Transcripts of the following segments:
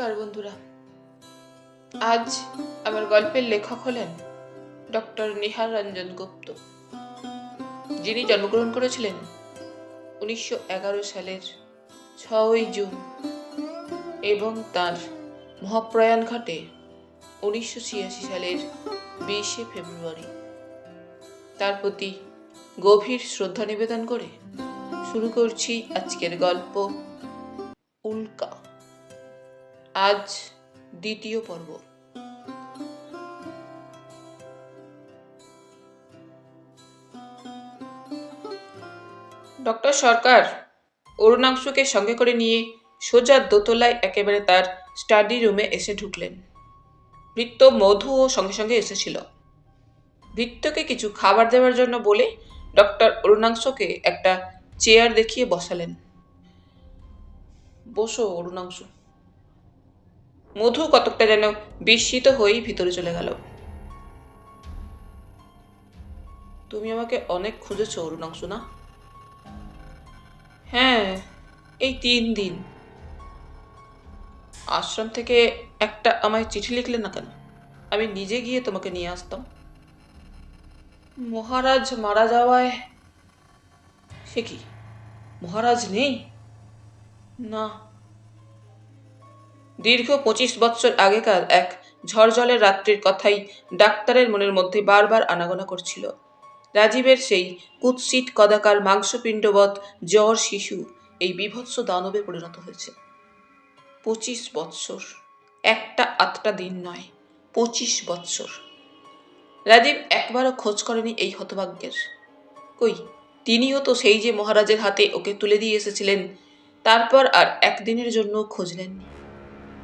নমস্কার বন্ধুরা। আজ আমার গল্পের লেখক হলেন ডক্টর নিহার রঞ্জন গুপ্ত, যিনি জন্মগ্রহণ করেছিলেন 1911 সালের 6ই জুন এবং তার মহাপ্রয়াণ ঘটে 1986 সালের 20শে ফেব্রুয়ারি। তার প্রতি গভীর শ্রদ্ধা নিবেদন করে শুরু করছি আজকের গল্প উল্কা। আজ দ্বিতীয় পর্ব। ডক্টর সরকার অরুণাংশুকে সঙ্গে করে নিয়ে সোজা দোতলায় একেবারে তার স্টাডি রুমে এসে ঢুকলেন। ভৃত্য মধুও সঙ্গে সঙ্গে এসেছিল। ভৃত্যকে কিছু খাবার দেওয়ার জন্য বলে ডক্টর অরুণাংশুকে একটা চেয়ার দেখিয়ে বসালেন। বসো অরুণাংশু। মধু কতকটা যেন বিস্মিত হয়েই ভিতরে চলে গেল। তুমি আমাকে অনেক খুঁজেছ অরুণাংশু, না? হ্যাঁ, এই 3 দিন। আশ্রম থেকে একটা আমায় চিঠি লিখলে না কেন? আমি নিজে গিয়ে তোমাকে নিয়ে আসতাম। মহারাজ মারা যাওয়ায়। সে কি, মহারাজ নেই? না, দীর্ঘ 25 বৎসর আগেকার এক ঝড়জলের রাত্রির কথাই ডাক্তারের মনের মধ্যে বারবার আনাগোনা করছিল। রাজীবের সেই কুৎসিত কদাকার মাংসপিণ্ডবৎ জ্বর শিশু এই বীভৎস দানবে পরিণত হয়েছে। 25 বৎসর, একটা আধটা দিন নয়, 25 বৎসর। রাজীব একবারও খোঁজ করেনি এই হতভাগ্যের। কই, তিনিও তো সেই যে মহারাজের হাতে ওকে তুলে দিয়ে এসেছিলেন, তারপর আর একদিনের জন্য খোঁজ নেননি।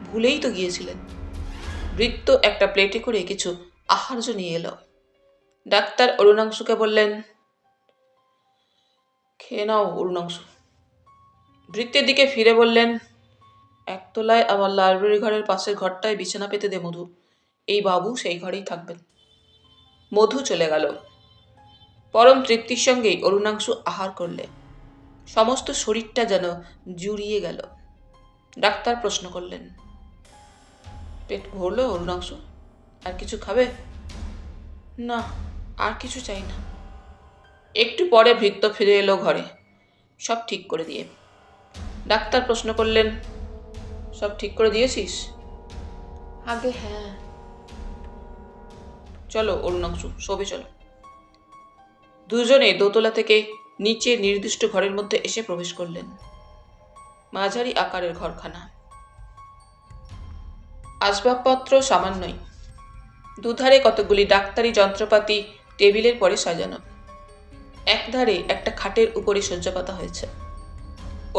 ভুলেই তো গিয়েছিলেন। ভৃত্য একটা প্লেটে করে কিছু আহার্য নিয়ে এলো। ডাক্তার অরুণাংশুকে বললেন, খেয়ে নাও অরুণাংশু। ভৃত্যের দিকে ফিরে বললেন, একতলায় আমার লাইব্রেরি ঘরের পাশের ঘরটায় বিছানা পেতে দে মধু। এই বাবু সেই ঘরেই থাকবেন। মধু চলে গেল। পরম তৃপ্তির সঙ্গেই অরুণাংশু আহার করলে। সমস্ত শরীরটা যেন জুড়িয়ে গেল। ডাক্তার প্রশ্ন করলেন, পেট ভরল অরুণাংশু? আর কিছু খাবে? না, আর কিছু চাই না। একটু পরে ভৃত্য ফিরে এলো ঘরে, সব ঠিক করে দিয়ে। ডাক্তার প্রশ্ন করলেন, সব ঠিক করে দিয়েছিস? আগে হ্যাঁ। চলো অরুণাংশু, শোবে চলো। দুজনে দোতলা থেকে নিচে নির্দিষ্ট ঘরের মধ্যে এসে প্রবেশ করলেন। মাঝারি আকারের ঘরখানা। আসবাবপত্র সামান্যই। দুধারে কতগুলি ডাক্তারি যন্ত্রপাতি টেবিলের পরে সাজানো। একধারে একটা খাটের উপরে শয্যা পাতা হয়েছে।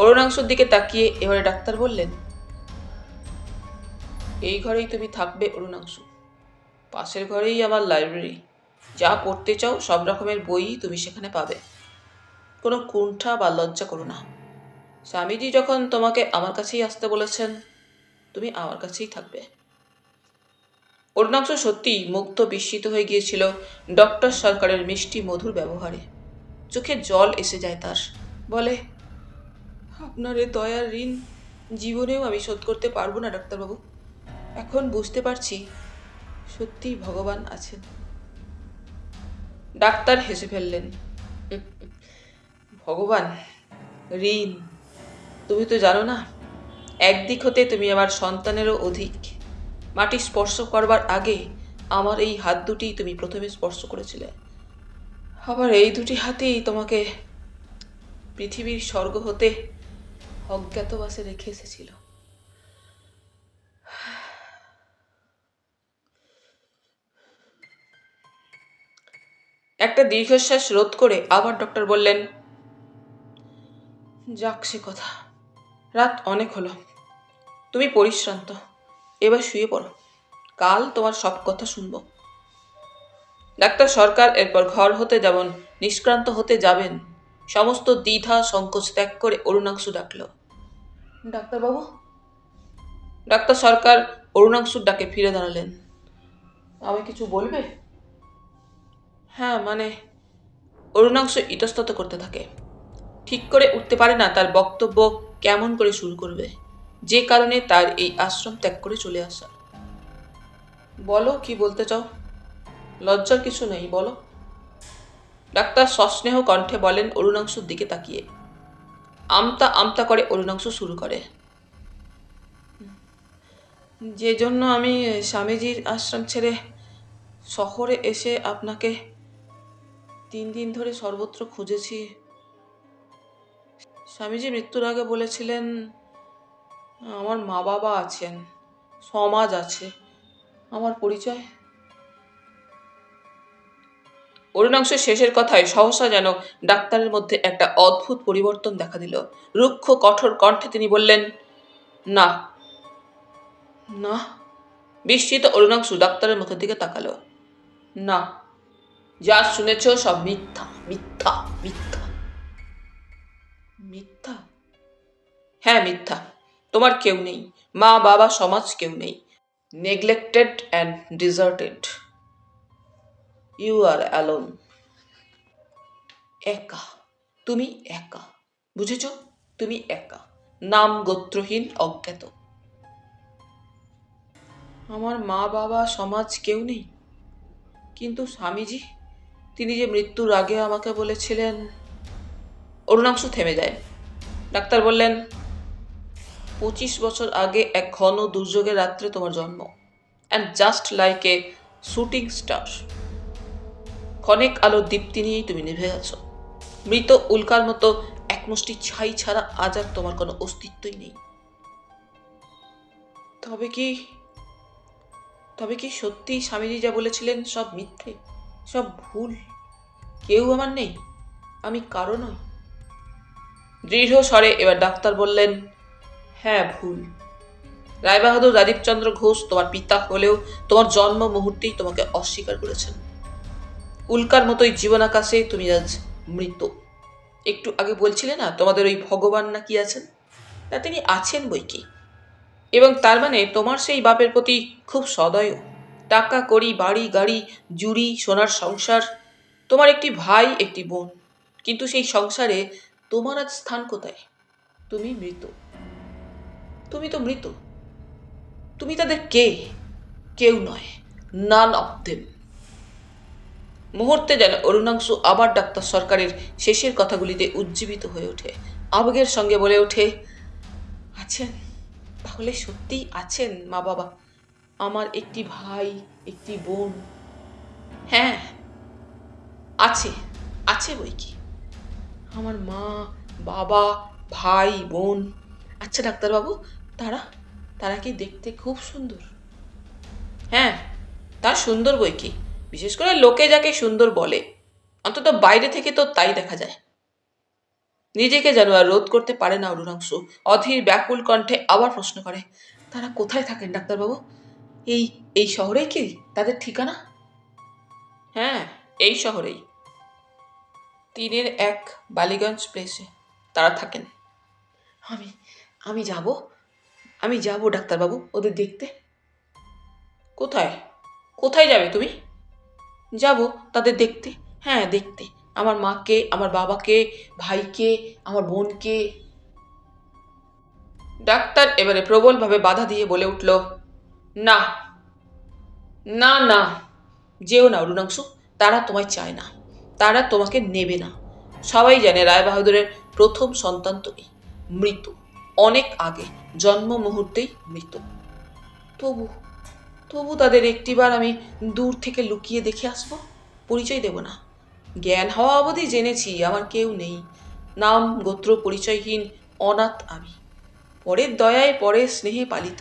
অরুণাংশুর দিকে তাকিয়ে এবারে ডাক্তার বললেন, এই ঘরেই তুমি থাকবে অরুণাংশু। পাশের ঘরেই আমার লাইব্রেরি। যা পড়তে চাও সব রকমের বই তুমি সেখানে পাবে। কোনো কুণ্ঠা বা লজ্জা করো না। স্বামীজি যখন তোমাকে আমার কাছেই আসতে বলেছেন, তুমি আমার কাছেই থাকবে। অরুণাংশু সত্যি মুগ্ধ বিস্মিত হয়ে গিয়েছিল ডক্টর সরকারের মিষ্টি মধুর ব্যবহারে। চোখে জল এসে যায় তার। বলে, আপনার এ দয়ার ঋণ জীবনেও আমি শোধ করতে পারবো না ডাক্তারবাবু। এখন বুঝতে পারছি সত্যিই ভগবান আছেন। ডাক্তার হেসে ফেললেন, ভগবান, ঋণ? তুমি তো জানো না, একদিক হতে তুমি আমার সন্তানেরও অধিক। মাটি স্পর্শ করবার আগে আমার এই হাত দুটি তুমি প্রথমে স্পর্শ করেছিলে। আবার এই দুটি হাতেই তোমাকে পৃথিবীর স্বর্গ হতে অজ্ঞাতবাসে রেখে এসেছিল। একটা দীর্ঘশ্বাস রোধ করে আবার ডক্টর বললেন, যাক সে কথা, রাত অনেক হলো, তুমি পরিশ্রান্ত, এবার শুয়ে পড়ো। কাল তোমার সব কথা শুনব। ডাক্তার সরকার এরপর ঘর হতে যেমন নিষ্ক্রান্ত হতে যাবেন, সমস্ত দ্বিধা সংকোচ ত্যাগ করে অরুণাংশু ডাকল, ডাক্তারবাবু। ডাক্তার সরকার অরুণাংশুর ডাকে ফিরে দাঁড়ালেন। আমি কিছু বলবে? হ্যাঁ, মানে। অরুণাংশু ইতস্তত করতে থাকে। ঠিক করে উঠতে পারে না তার বক্তব্য কেমন করে শুরু করবে। যে কারণে তার এই আশ্রম ত্যাগ করে চলে আসা। বলো, কি বলতে চাও? লজ্জার কিছু নেই, বলো। ডাক্তার সস্নেহ কণ্ঠে বলেন অরুণাংশুর দিকে তাকিয়ে। আমতা আমতা করে অরুণাংশু শুরু করে। যে জন্য আমি স্বামীজির আশ্রম ছেড়ে শহরে এসে আপনাকে 3 দিন ধরে সর্বত্র খুঁজেছি। স্বামীজি মৃত্যুর আগে বলেছিলেন আমার মা বাবা আছেন, সমাজ আছে, আমার পরিচয়। অরুণাংশের শেষের কথায় সহসা যেন ডাক্তারের মধ্যে একটা অদ্ভুত পরিবর্তন দেখা দিল। রুক্ষ কঠোর কণ্ঠে তিনি বললেন, না। না। বিস্মিত অরুণাংশু ডাক্তারের মুখের দিকে তাকালো। না, যা শুনেছ সব মিথ্যা, মিথ্যা, মিথ্যা। মিথ্যা? হ্যাঁ, মিথ্যা। তোমার কেউ নেই, মা বাবা সমাজ কেউ নেই। Neglected and deserted. You are alone. একা। তুমি একা। বুঝেছ? তুমি একা, নাম গোত্রহীন, অজ্ঞাত। আমার মা বাবা সমাজ কেউ নেই, কিন্তু স্বামীজি, তিনি যে মৃত্যুর আগে আমাকে বলেছিলেন। অরুণাংশু থেমে যায়। ডাক্তার বললেন, 25 বছর আগে এক ঘন দুর্যোগের রাত্রে তোমার জন্ম। And just like a shooting star, ক্ষণিক আলোর দীপ্তি নিয়েই তুমি নিভে গেছ। মৃত উল্কার মতো একমুষ্টি ছাই ছাড়া আজ আর তোমার কোনো অস্তিত্বই নেই। তবে কি তবে কি সত্যি স্বামীজি যা বলেছিলেন সব মিথ্যে, সব ভুল? কেউ আমার নেই, আমি কারো নই? দৃঢ় স্বরে এবার ডাক্তার বললেন, হ্যাঁ, ভুল। রায়বাহাদুর রাজীবচন্দ্র ঘোষ তোমার পিতা হলেও তোমার জন্ম মুহূর্তেই তোমাকে অস্বীকার করেছেন। উল্কার মতোই জীবনাকাশে তুমি আজ মৃত। একটু আগে বলছিলে না তোমাদের ওই ভগবান না কি আছেন? না, তিনি আছেন বই কি। এবং তার মানে তোমার সেই বাপের প্রতি খুব সদয়। টাকা কড়ি, বাড়ি গাড়ি, জুড়ি, সোনার সংসার, তোমার একটি ভাই, একটি বোন, কিন্তু সেই সংসারে তোমার আজ স্থান কোথায়? তুমি মৃত। তুমি তো মৃত। তুমি তাদের কে? কেউ নয়, নান অফ দেম। মুহূর্তে যেন অরুণাংশু আবার ডাক্তার সরকারের শেষের কথাগুলিতে উজ্জীবিত হয়ে ওঠে, আবেগের সঙ্গে বলে ওঠে, আছেন, তাহলে সত্যিই আছেন মা বাবা, আমার একটি ভাই, একটি বোন। হ্যাঁ, আছে, আছে বই কি। আমার মা, বাবা, ভাই, বোন। আচ্ছা ডাক্তারবাবু, তারা তারা কি দেখতে খুব সুন্দর? হ্যাঁ, তার সুন্দর বই কি, বিশেষ করে লোকে যাকে সুন্দর বলে, অন্তত বাইরে থেকে তো তাই দেখা যায়। নিজেকে যেন আর রোধ করতে পারে না অরুণাংশু, অধীর ব্যাকুল কণ্ঠে আবার প্রশ্ন করে, তারা কোথায় থাকেন ডাক্তারবাবু? এই এই শহরে কি তাদের ঠিকানা? হ্যাঁ, এই শহরেই, 3-1 বালিগঞ্জ প্লেসে তারা থাকেন। আমি আমি যাব, আমি যাব ডাক্তারবাবু ওদের দেখতে। কোথায়? কোথায় যাবে তুমি? যাব তাদের দেখতে। হ্যাঁ, দেখতে আমার মাকে, আমার বাবাকে, ভাইকে, আমার বোনকে। ডাক্তার এবারে প্রবলভাবে বাধা দিয়ে বলে উঠল, না, না, না, যেও না অরুণাংশু, তারা তোমায় চায় না, তারা তোমাকে নেবে না। সবাই জানে রায়বাহাদুরের প্রথম সন্তান তুমি, মৃত, অনেক আগে, জন্ম মুহূর্তেই মৃত। তবু তবু তাদের একটিবার আমি দূর থেকে লুকিয়ে দেখে আসবো, পরিচয় দেব না। জ্ঞান হওয়া অবধি জেনেছি আমার কেউ নেই, নাম গোত্র পরিচয়হীন, অনাথ আমি, পরের দয়ায় পরের স্নেহে পালিত।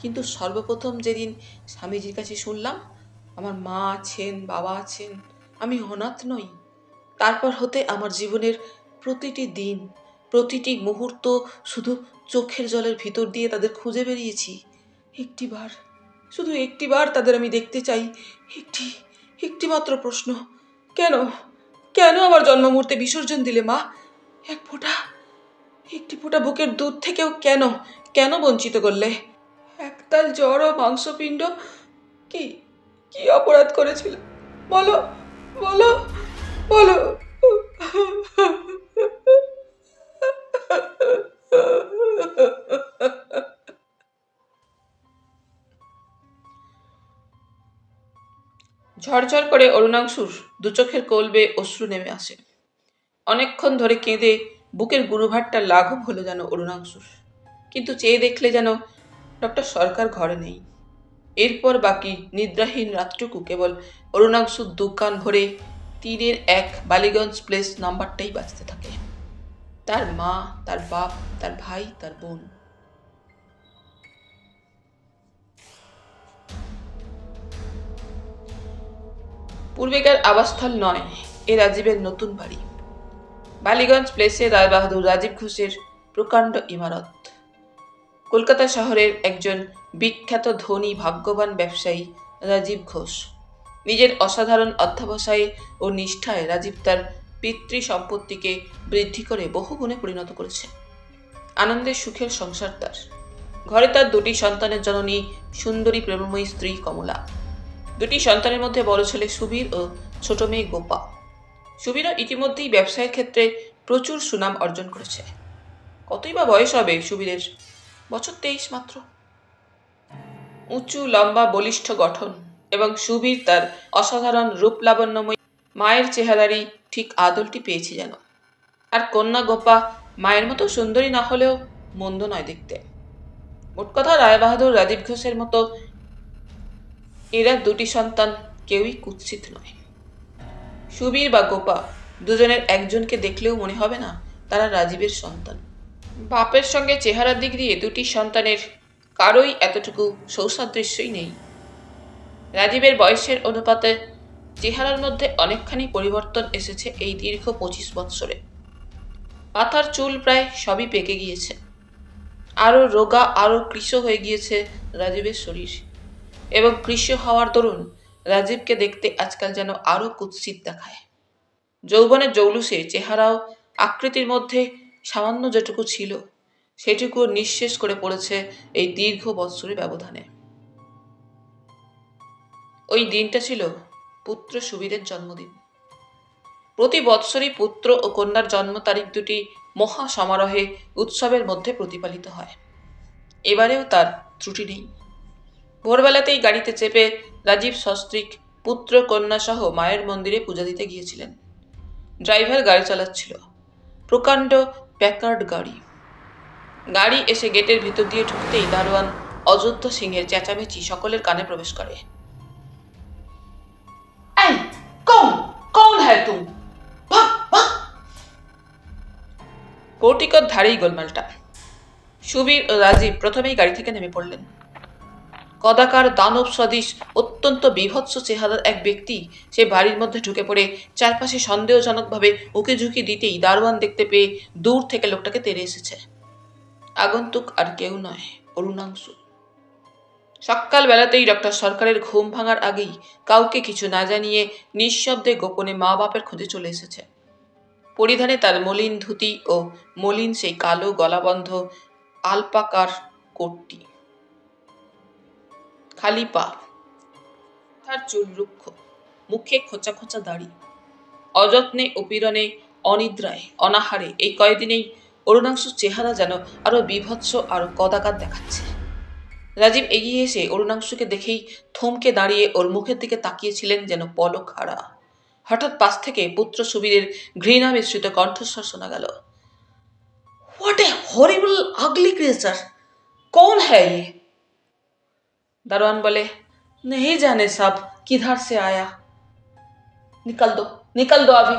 কিন্তু সর্বপ্রথম যেদিন স্বামীজির কাছে শুনলাম আমার মা আছেন, বাবা আছেন, আমি অনাথ নই, তারপর হতে আমার জীবনের প্রতিটি দিন, প্রতিটি মুহূর্ত শুধু চোখের জলের ভিতর দিয়ে তাদের খুঁজে বেরিয়েছি। একটিবার, শুধু একটিবার তাদের আমি দেখতে চাই। একটি মাত্র প্রশ্ন, কেন, কেন আমার জন্ম মুহূর্তে বিসর্জন দিলে মা? একটি ফোঁটা বুকের দুধ থেকেও কেন, কেন বঞ্চিত করলে? একতাল জ্বর ও মাংসপিণ্ড, কি কি অপরাধ করেছিল? বলো, বলো, বলো। ঝরঝর করে অরুণাংশুর দু চোখের কোল বেয়ে অশ্রু নেমে আসে। অনেকক্ষণ ধরে কেঁদে বুকের গুরুভারটা লাঘব হলো যেন অরুণাংশুর। কিন্তু চেয়ে দেখলে যেন ডক্টর সরকার ঘরে নেই। এরপর বাকি নিদ্রাহীন রাতটুকু কেবল অরুণাংশুর দোকান ভরে তীরের এক বালিগঞ্জ প্লেস নাম্বারটাই বাজতে থাকে। তার মা, তার বাপ, তার ভাই, তার বোন। পূর্বেকার আবাসস্থল নয়, এ রাজীবের নতুন বাড়ি। বালিগঞ্জ প্লেসে রায়বাহাদুর রাজীব ঘোষের প্রকাণ্ড ইমারত। কলকাতা শহরের একজন বিখ্যাত ধনী ভাগ্যবান ব্যবসায়ী রাজীব ঘোষ। নিজের অসাধারণ অধ্যবসায়ে ও নিষ্ঠায় রাজীব তার পিতৃ সম্পত্তিকে বৃদ্ধি করে বহুগুণে পরিণত করেছে। আনন্দের সুখের সংসার তার। ঘরে তার দুটি সন্তানের জননী সুন্দরী প্রেমময়ী স্ত্রী কমলা। দুটি সন্তানের মধ্যে বড় ছেলে সুবীর ও ছোট মেয়ে গোপা। সুবীরও ইতিমধ্যেই ব্যবসায়ের ক্ষেত্রে প্রচুর সুনাম অর্জন করেছে। কতই বা বয়স হবে সুবীরের? বছর 23 মাত্র। উঁচু লম্বা বলিষ্ঠ গঠন এবং সুবীর তার অসাধারণ রূপ লাবণ্যময়ী মায়ের চেহারারই ঠিক আদলটি পেয়েছি যেন। আর কন্যা গোপা মায়ের মতো সুন্দরী না হলেও মন্দ নয় দেখতে। মোট কথা রায়বাহাদুর রাজীব ঘোষের মতো এরা দুটি সন্তান কেউই কুৎসিত নয়। সুবীর বা গোপা দুজনের একজনকে দেখলেও মনে হবে না তারা রাজীবের সন্তান। বাপের সঙ্গে চেহারার দিক দিয়ে দুটি সন্তানের কারোই এতটুকু সৌসাদৃশ্যই নেই। রাজীবের বয়সের অনুপাতে চেহারার মধ্যে অনেকখানি পরিবর্তন এসেছে এই দীর্ঘ 25 বৎসরে। মাথার চুল প্রায় সবই পেকে গিয়েছে। আরও রোগা, আরও কৃশ হয়ে গিয়েছে রাজীবের শরীর। এবং কৃশ হওয়ার দরুন রাজীবকে দেখতে আজকাল যেন আরও কুৎসিত দেখায়। যৌবনের জৌলুসে চেহারাও আকৃতির মধ্যে সামান্য যেটুকু ছিল সেটুকু নিঃশেষ করে পড়েছে এই দীর্ঘ বৎসরের ব্যবধানে। ওই দিনটা ছিল পুত্র সুবীরের জন্মদিন। প্রতি বৎসরই পুত্র ও কন্যার জন্ম তারিখ দুটি মহা সমারোহে উৎসবের মধ্যে প্রতিপালিত হয়। এবারেও তার ত্রুটি নেই। ভোরবেলাতেই গাড়িতে চেপে রাজীব সস্ত্রীক পুত্র কন্যা সহ মায়ের মন্দিরে পূজা দিতে গিয়েছিলেন। ড্রাইভার গাড়ি চালাচ্ছিল, প্রকাণ্ড প্যাকার্ড গাড়ি। গাড়ি এসে গেটের ভিতর দিয়ে ঢুকতেই দারোয়ান অযোধ্যা সিংহের চেঁচামেচি সকলের কানে প্রবেশ করে। এই, কৌন হ্যায় তুম? পোর্টিকোর ধারেই গোলমালটা। সুবীর ও রাজীব প্রথমেই গাড়ি থেকে নেমে পড়লেন। কদাকার দানব সদৃশ অত্যন্ত বীভৎস চেহারার এক ব্যক্তি সে বাড়ির মধ্যে ঢুকে পড়ে চারপাশে সন্দেহজনকভাবে উকি ঝুঁকি দিতেই দারোয়ান দেখতে পেয়ে দূর থেকে লোকটাকে তেড়ে এসেছে। আগন্তুক আর কেউ নয়, অরুণাংশু। সকাল বেলাতেই ডক্টর সরকারের ঘুম ভাঙার আগেই কাউকে কিছু না জানিয়ে নিঃশব্দে গোপনে মা বাপের খোঁজে চলে এসেছে। পরিধানে তার মলিন ধুতি ও মলিন সেই কালো গলাবন্ধ আলপাকার কোটটি। খালি পা, তার চুল রুক্ষ, মুখে খোঁচা খোঁচা দাড়ি। অযত্নে, উপিরনে, অনিদ্রায়, অনাহারে এই কয়দিনেই অরুণাংশুর চেহারা যেন আরো বিভৎস, আরো কদাকার দেখাচ্ছে। রাজীব এগিয়ে এসে অরুণাংশুকে দেখেই থমকে দাঁড়িয়ে ওর মুখের দিকে তাকিয়েছিলেন যেন পলক হারা। হঠাৎ পাশ থেকে পুত্র সুবীরের ঘৃণা মিশ্রিত কণ্ঠস্বর শোনা গেল। What a horrible ugly creature! কৌন হ্যায় ইয়ে? দারোয়ান বলে, नहीं जाने साहब किधर से आया, निकल दो अभी।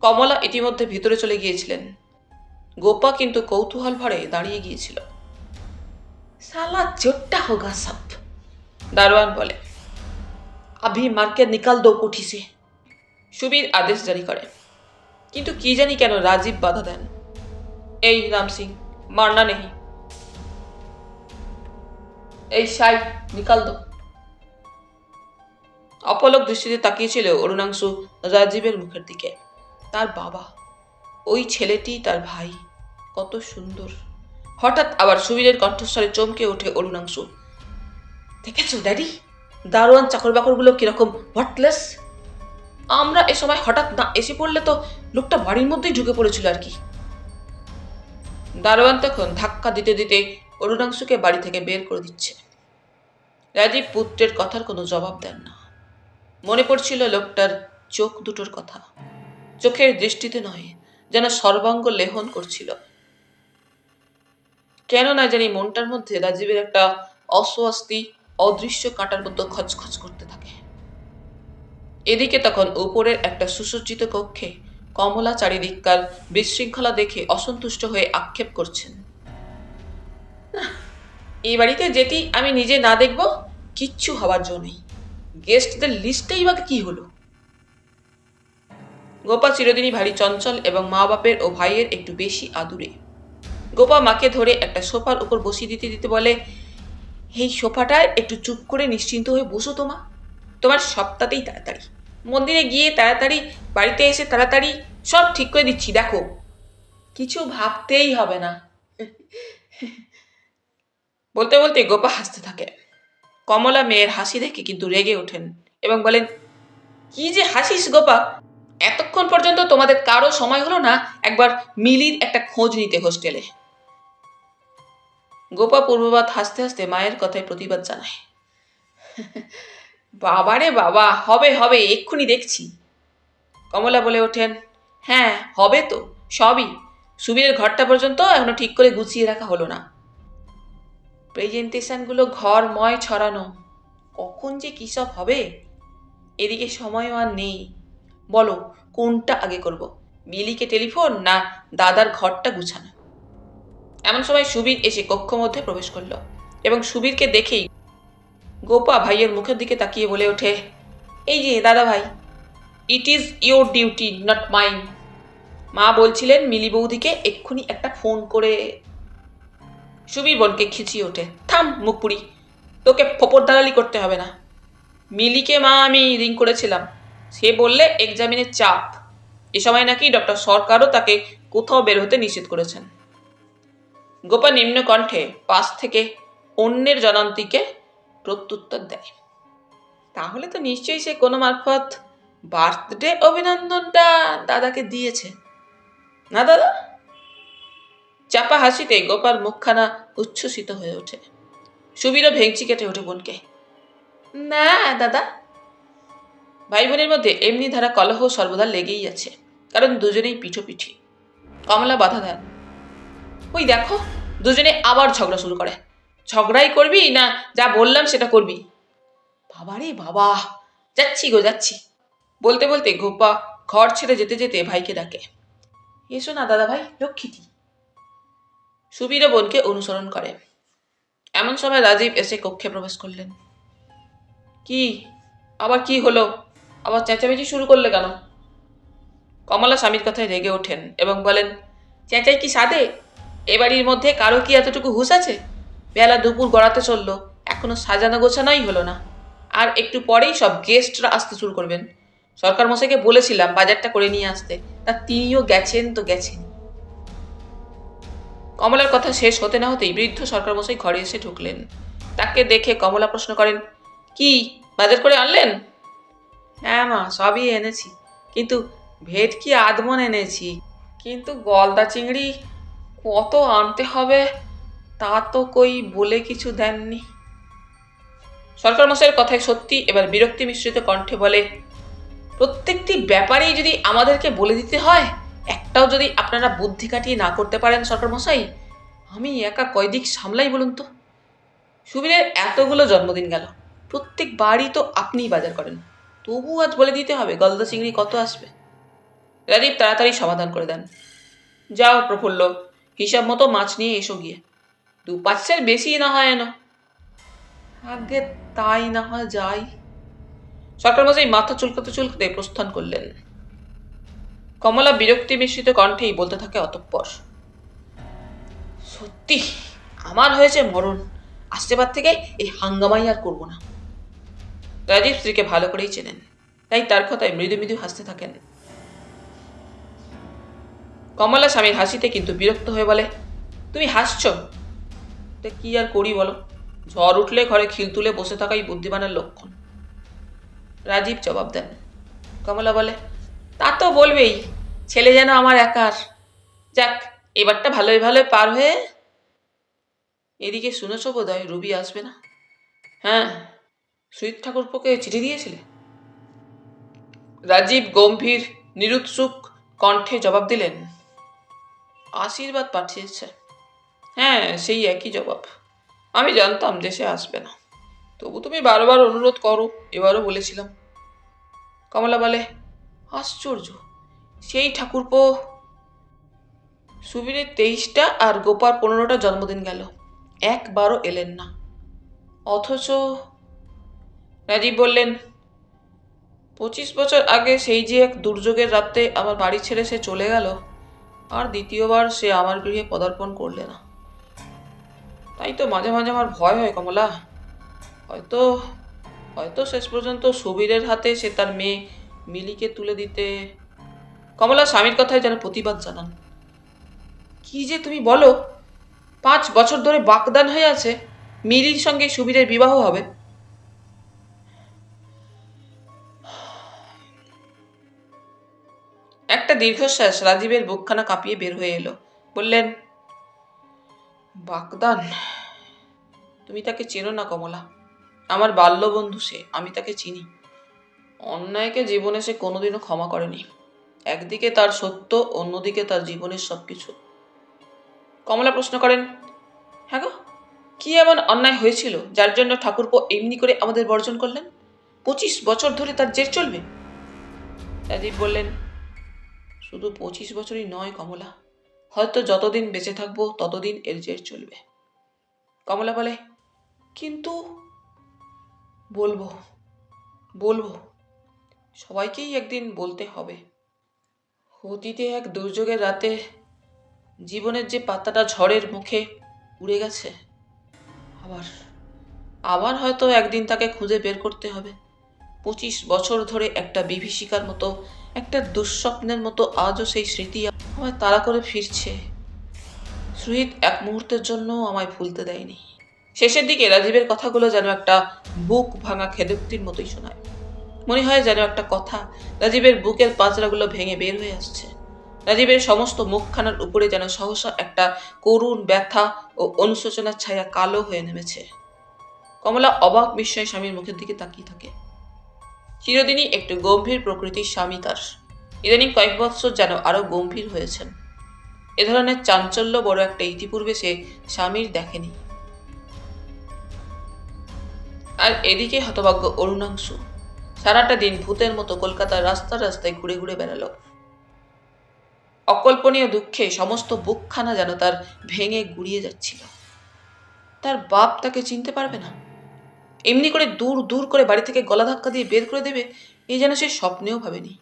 কমলা ইতিমধ্যে ভিতরে চলে গিয়েছিলেন। গোপা কিন্তু কৌতূহল ভরে দাঁড়িয়ে গিয়েছিল। সালা চোট্টা হোগা সব, দারোয়ান বলে। আভি মারকে নিকাল দো কুঠি সে। সুবীর আদেশ জারি করে। কিন্তু কি জানি কেন রাজীব বাধা দেন। এই রাম সিং, মারনা নেই। এই সাই, নিকাল দো। অপলক দৃষ্টিতে তাকিয়েছিল অরুণাংশু রাজীবের মুখের দিকে। তার বাবা, ওই ছেলেটি তার ভাই, কত সুন্দর। হঠাৎ আবার সুবীরের কণ্ঠস্বরে চমকে ওঠে অরুণাংশু। দেখেছো ড্যাডি, দারোয়ান চাকর বাকরগুলো কিরকম ওয়ার্থলেস। আমরা এ সময় হঠাৎ না এসে পড়লে তো লোকটা বাড়ির মধ্যেই ঢুকে পড়েছিল আর কি। দারোয়ান তখন ধাক্কা দিতে দিতে অরুণাংশুকে বাড়ি থেকে বের করে দিচ্ছে। রাজীব পুত্রের কথার কোনো জবাব দেন না। মনে পড়ছিল লোকটার চোখ দুটোর কথা। চোখের দৃষ্টিতে নয়, যেন সর্বাঙ্গ লেহন করছিল। কেন না জানি মনটার মধ্যে রাজীবের একটা অস্বস্তি অদৃশ্য কাঁটার মতো খচখচ করতে থাকে। এদিকে তখন উপরের একটা সুসজ্জিত কক্ষে কমলা চারিদিককার বিশৃঙ্খলা দেখে অসন্তুষ্ট হয়ে আক্ষেপ করছেন। এই বাড়িতে যেটি আমি নিজে না দেখব, কিচ্ছু হওয়ার জন্য নেই। গেস্টদের লিস্টেই বা কি হলো? গোপা চিরদিনই ভারী চঞ্চল এবং মা বাপের ও ভাইয়ের একটু বেশি আদুরে। গোপা মাকে ধরে একটা সোফার উপর বসিয়ে দিতে দিতে বলে, এই সোফাটায় একটু চুপ করে নিশ্চিন্ত হয়ে বসো তোমার সপ্তাহতেই তাড়াতাড়ি মন্দিরে গিয়ে তাড়াতাড়ি বাড়িতে এসে তাড়াতাড়ি সব ঠিক করে দিচ্ছি, দেখো কিছু ভাবতেই হবে না। বলতে বলতে গোপা হাসতে থাকে। কমলা মেয়ের হাসি দেখে কিন্তু রেগে ওঠেন এবং বলেন, কি যে হাসিস গোপা, এতক্ষণ পর্যন্ত তোমাদের কারো সময় হলো না একবার মিলির একটা খোঁজ নিতে হোস্টেলে। গোপা পূর্ববাদ হাসতে হাসতে মায়ের কথায় প্রতিবাদ জানায়। বাবারে বাবা, হবে হবে, এক্ষুনি দেখছি। কমলা বলে ওঠেন, হ্যাঁ হবে তো, সবই। সুবীরের ঘরটা পর্যন্ত এখনো ঠিক করে গুছিয়ে রাখা হলো না। প্রেজেন্টেশনগুলো ঘরময় ছড়ানো, কখন যে কী সব হবে। এদিকে সময়ও আর নেই। বলো কোনটা আগে করব, মিলিকে টেলিফোন না দাদার ঘরটা গুছানো? এমন সময় সুবীর এসে কক্ষ মধ্যে প্রবেশ করল এবং সুবীরকে দেখেই গোপা ভাইয়ের মুখের দিকে তাকিয়ে বলে ওঠে, এই যে দাদা ভাই, it is your duty not mine. মা বলছিলেন মিলি বৌদিকে এক্ষুনি একটা ফোন করে। সুবীর বোনকে খিচিয়ে ওঠে, থাম মুখপুরি, তোকে ফোপর দালালি করতে হবে না। মিলিকে মা আমি রিং করেছিলাম, সে বললে এক্সামিনের চাপ, এ সময় নাকি ডক্টর সরকারও তাকে কোথাও বের হতে নিষেধ করেছেন। গোপা নিম্ন কণ্ঠে পাশ থেকে অন্যের জনান্তিকে প্রত্যুত্তর দেয়, তাহলে তো নিশ্চয়ই সে কোনো মারফত বার্থডে অভিনন্দনটা দাদাকে দিয়েছে না দাদা? চাপা হাসিতে গোপার মুখখানা উচ্ছ্বসিত হয়ে ওঠে। সুবীরও ভেঙচি কেটে ওঠে বোনকে, না দাদা। ভাই বোনের মধ্যে এমনি ধারা কলহ সর্বদা লেগেই আছে, কারণ দুজনেই পিঠোপিঠি। কমলা বাধা দেন, ওই দেখো দুজনে আবার ঝগড়া শুরু করে। ঝগড়াই করবি না যা বললাম সেটা করবি? বাবারে বাবা, যাচ্ছি গো যাচ্ছি। বলতে বলতে গোপা ঘর ছেড়ে যেতে যেতে ভাইকে ডাকে, এসো না দাদা ভাই, লক্ষ্মীটি। সুবীর বোনকে অনুসরণ করে। এমন সময় রাজীব এসে কক্ষে প্রবেশ করলেন। কি আবার কি হলো? আবার চেঁচামেচি শুরু করলে কেন? কমলা স্বামীর কথায় রেগে ওঠেন এবং বলেন, চেঁচাই কি সাধে? এ বাড়ির মধ্যে কারো কি এতটুকু হুঁশ আছে? বেলা দুপুর গড়াতে চললো, এখনো সাজানো গোছানোই হলো না, আর একটু পরেই সব গেস্টরা আসতে শুরু করবেন। সরকার মশাইকে বলেছিলাম বাজারটা করে নিয়ে আসতে, তা তিনিও গেছেন তো গেছেন। কমলার কথা শেষ হতে না হতেই বৃদ্ধ সরকার মশাই ঘরে এসে ঢুকলেন। তাকে দেখে কমলা প্রশ্ন করেন, কি বাজার করে আনলেন? হ্যাঁ মা, সবই এনেছি, কিন্তু ভেটকি আধমন এনেছি, কিন্তু গলদা চিংড়ি কত আনতে হবে তা তো কই বলে কিছু দেননি। সরকার মশাইয়ের কথায় সত্যি এবার বিরক্তি মিশ্রিত কণ্ঠে বলে, প্রত্যেকটি ব্যাপারেই যদি আমাদেরকে বলে দিতে হয়, একটাও যদি আপনারা বুদ্ধি কাটিয়ে না করতে পারেন সরকার মশাই, আমি একা কয়দিক সামলাই বলুন তো? সুবীরের এতগুলো জন্মদিন গেল, প্রত্যেক বাড়ি তো আপনিই বাজার করেন, তবু আজ বলে দিতে হবে গলদা চিংড়ি কত আসবে? রাজীব তাড়াতাড়ি সমাধান করে দেন, যাও প্রফুল্ল, হিসাব মতো মাছ নিয়ে এসো গিয়ে, 2-5 বেশি না হয় এনো। আগে তাই না হয় যাই। সরকার মশাই মাথা চুলকাতে চুলকাতে প্রস্থান করলেন। কমলা বিরক্তি মিশ্রিত কণ্ঠেই বলতে থাকে অতঃপর, সত্যি আমার হয়েছে মরণ, আসছেবার থেকে এই হাঙ্গামাই আর করবো না। রাজীব স্ত্রীকে ভালো করেই চেনেন, তাই তার কথায় মৃদু মৃদু হাসতে থাকেন। কমলা স্বামীর হাসিতে কিন্তু বিরক্ত হয়ে বলে, তুমি হাসছ, তা কি আর করি বলো, ঝড় উঠলে ঘরে খিল তুলে বসে থাকাই বুদ্ধিমানের লক্ষণ। রাজীব জবাব দেন। কমলা বলে, তা তো বলবেই, ছেলে যেন আমার একার, যাক এবারটা ভালোই ভালোই পার হয়ে। এদিকে শুনেছ বোধহয় রুবি আসবে না? হ্যাঁ, সুজিত ঠাকুরপোকে চিঠি দিয়েছিলে? রাজীব গম্ভীর নিরুৎসুক কণ্ঠে জবাব দিলেন, আশীর্বাদ পাঠিয়েছে। হ্যাঁ, সেই একই জবাব। আমি জানতাম দেশে আসবে না, তবু তুমি বারবার অনুরোধ করো, এবারও বলেছিলাম। কমলা বলে, আশ্চর্য, সেই ঠাকুরপো সুবীরের 23টা আর গোপার 15টা জন্মদিন গেল, একবারও এলেন না। অথচ রাজীব বললেন, 25 বছর আগে সেই যে এক দুর্যোগের রাতে আমার বাড়ি ছেড়ে সে চলে গেল, আর দ্বিতীয়বার সে আমার গৃহে পদার্পণ করলে না। তাই তো মাঝে মাঝে আমার ভয় হয় কমলা, হয়তো হয়তো শেষ পর্যন্ত সুবীরের হাতে সে তার মেয়ে মিলিকে তুলে দিতে। কমলা স্বামীর কথায় যেন প্রতিবাদ জানান, কি যে তুমি বলো, 5 বছর ধরে বাগদান হয়ে আছে মিলির সঙ্গে সুবীরের বিবাহ হবে। একটা দীর্ঘশ্বাস রাজীবের বুকখানা কাঁপিয়ে বের হয়ে এলো। বললেন, বাগদান? তুমি তাকে চেনো না কমলা, আমার বাল্যবন্ধু সে, আমি তাকে চিনি। অন্যায়কে জীবনে সে কোনোদিনও ক্ষমা করেনি। একদিকে তার সত্য, অন্যদিকে তার জীবনের সবকিছু। কমলা প্রশ্ন করেন, হ্যাঁ গো, কি এমন অন্যায় হয়েছিল যার জন্য ঠাকুরপো এমনি করে আমাদের বর্জন করলেন? 25 বছর ধরে তার জের চলবে? রাজীব বললেন, শুধু 25 বছরই নয় কমলা, হয়তো যতদিন বেঁচে থাকবো ততদিন এর জের চলবে। কমলা বলে, কিন্তু বলবো বলবো সবাইকেই একদিন বলতে হবে। অতীতে এক দুর্যোগের রাতে জীবনের যে পাতাটা ঝড়ের মুখে উড়ে গেছে, আবার আবার হয়তো একদিন তাকে খুঁজে বের করতে হবে। 25 বছর ধরে একটা বিভীষিকার মতো, একটা দুঃস্বপ্নের মতো আজও সেই স্মৃতি আমায় তাড়া করে ফিরছে। সুহিত এক মুহূর্তের জন্য আমায় ভুলতে দেয়নি। শেষের দিকে রাজীবের কথাগুলো যেন একটা বুক ভাঙা খেদোক্তির মতোই শোনায়। মনে হয় যেন একটা কথা রাজীবের বুকের পাঁজরাগুলো ভেঙে বের হয়ে আসছে। রাজীবের সমস্ত মুখখানার উপরে যেন সহসা একটা করুণ ব্যথা ও অনুশোচনার ছায়া কালো হয়ে নেমেছে। কমলা অবাক বিস্ময়ে স্বামীর মুখের দিকে তাকিয়ে থাকে। চিরদিনই একটু গম্ভীর প্রকৃতির স্বামী তার, ইদানিং কয়েক বছর যেন আরো গম্ভীর হয়েছেন। এ ধরনের চাঞ্চল্য বড় একটা ইতিপূর্বে সে স্বামীর দেখেনি। আর এদিকে হতভাগ্য অরুণাংশু সারাটা দিন ভূতের মতো কলকাতার রাস্তায় রাস্তায় ঘুরে ঘুরে বেড়ালো। অকল্পনীয় দুঃখে সমস্ত বুকখানা যেন তার ভেঙে গুড়িয়ে যাচ্ছিল। তার বাপ তাকে চিনতে পারবে না, এমনি করে দূর দূর করে বাড়ি থেকে গলা ধাক্কা দিয়ে বের করে দেবে, এই যেন সে স্বপ্নেও ভাবেনি।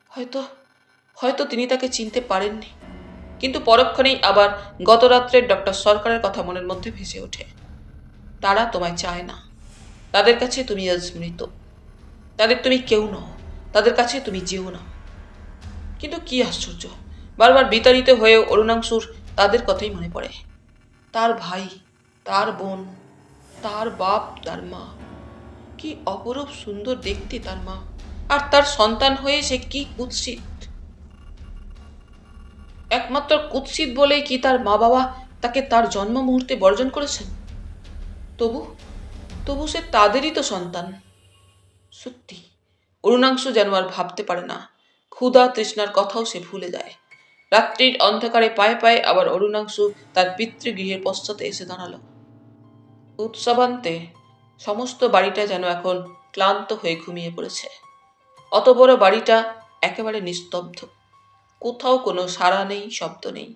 হয়তো হয়তো তিনি তাকে চিনতে পারেননি, কিন্তু পরক্ষণেই আবার গত রাত্রের ডক্টর সরকারের কথা মনের মধ্যে ভেসে ওঠে। তারা তোমায় চায় না, তাদের কাছে তুমি আজ মৃত, তাদের তুমি কেউ নও, তাদের কাছে তুমি যেও না। কিন্তু কি আশ্চর্য, বারবার বিতাড়িত হয়েও অরুণাংশুর তাদের কথাই মনে পড়ে। তার ভাই, তার বোন, তার বাপ, তার মা, কি অপরূপ সুন্দর দেখতে তার মা, আর তার সন্তান হয়ে সে কি কুৎসিত। একমাত্র কুৎসিত বলেই কি তার মা বাবা তাকে তার জন্ম মুহূর্তে বর্জন করেছেন? তবু তবু সে তাদেরই তো সন্তান। সত্যি অরুণাংশু যেন আর ভাবতে পারে না, ক্ষুধা তৃষ্ণার কথাও সে ভুলে যায়। রাত্রির অন্ধকারে পায়ে পায়ে আবার অরুণাংশু তার পিতৃগৃহের পশ্চাতে এসে দাঁড়ালো। উৎসবান্তে সমস্ত বাড়িটা যেন এখন ক্লান্ত হয়ে ঘুমিয়ে পড়েছে। অত বড় বাড়িটা একেবারে নিস্তব্ধ, কোথাও কোনো সাড়া নেই, শব্দ নেই।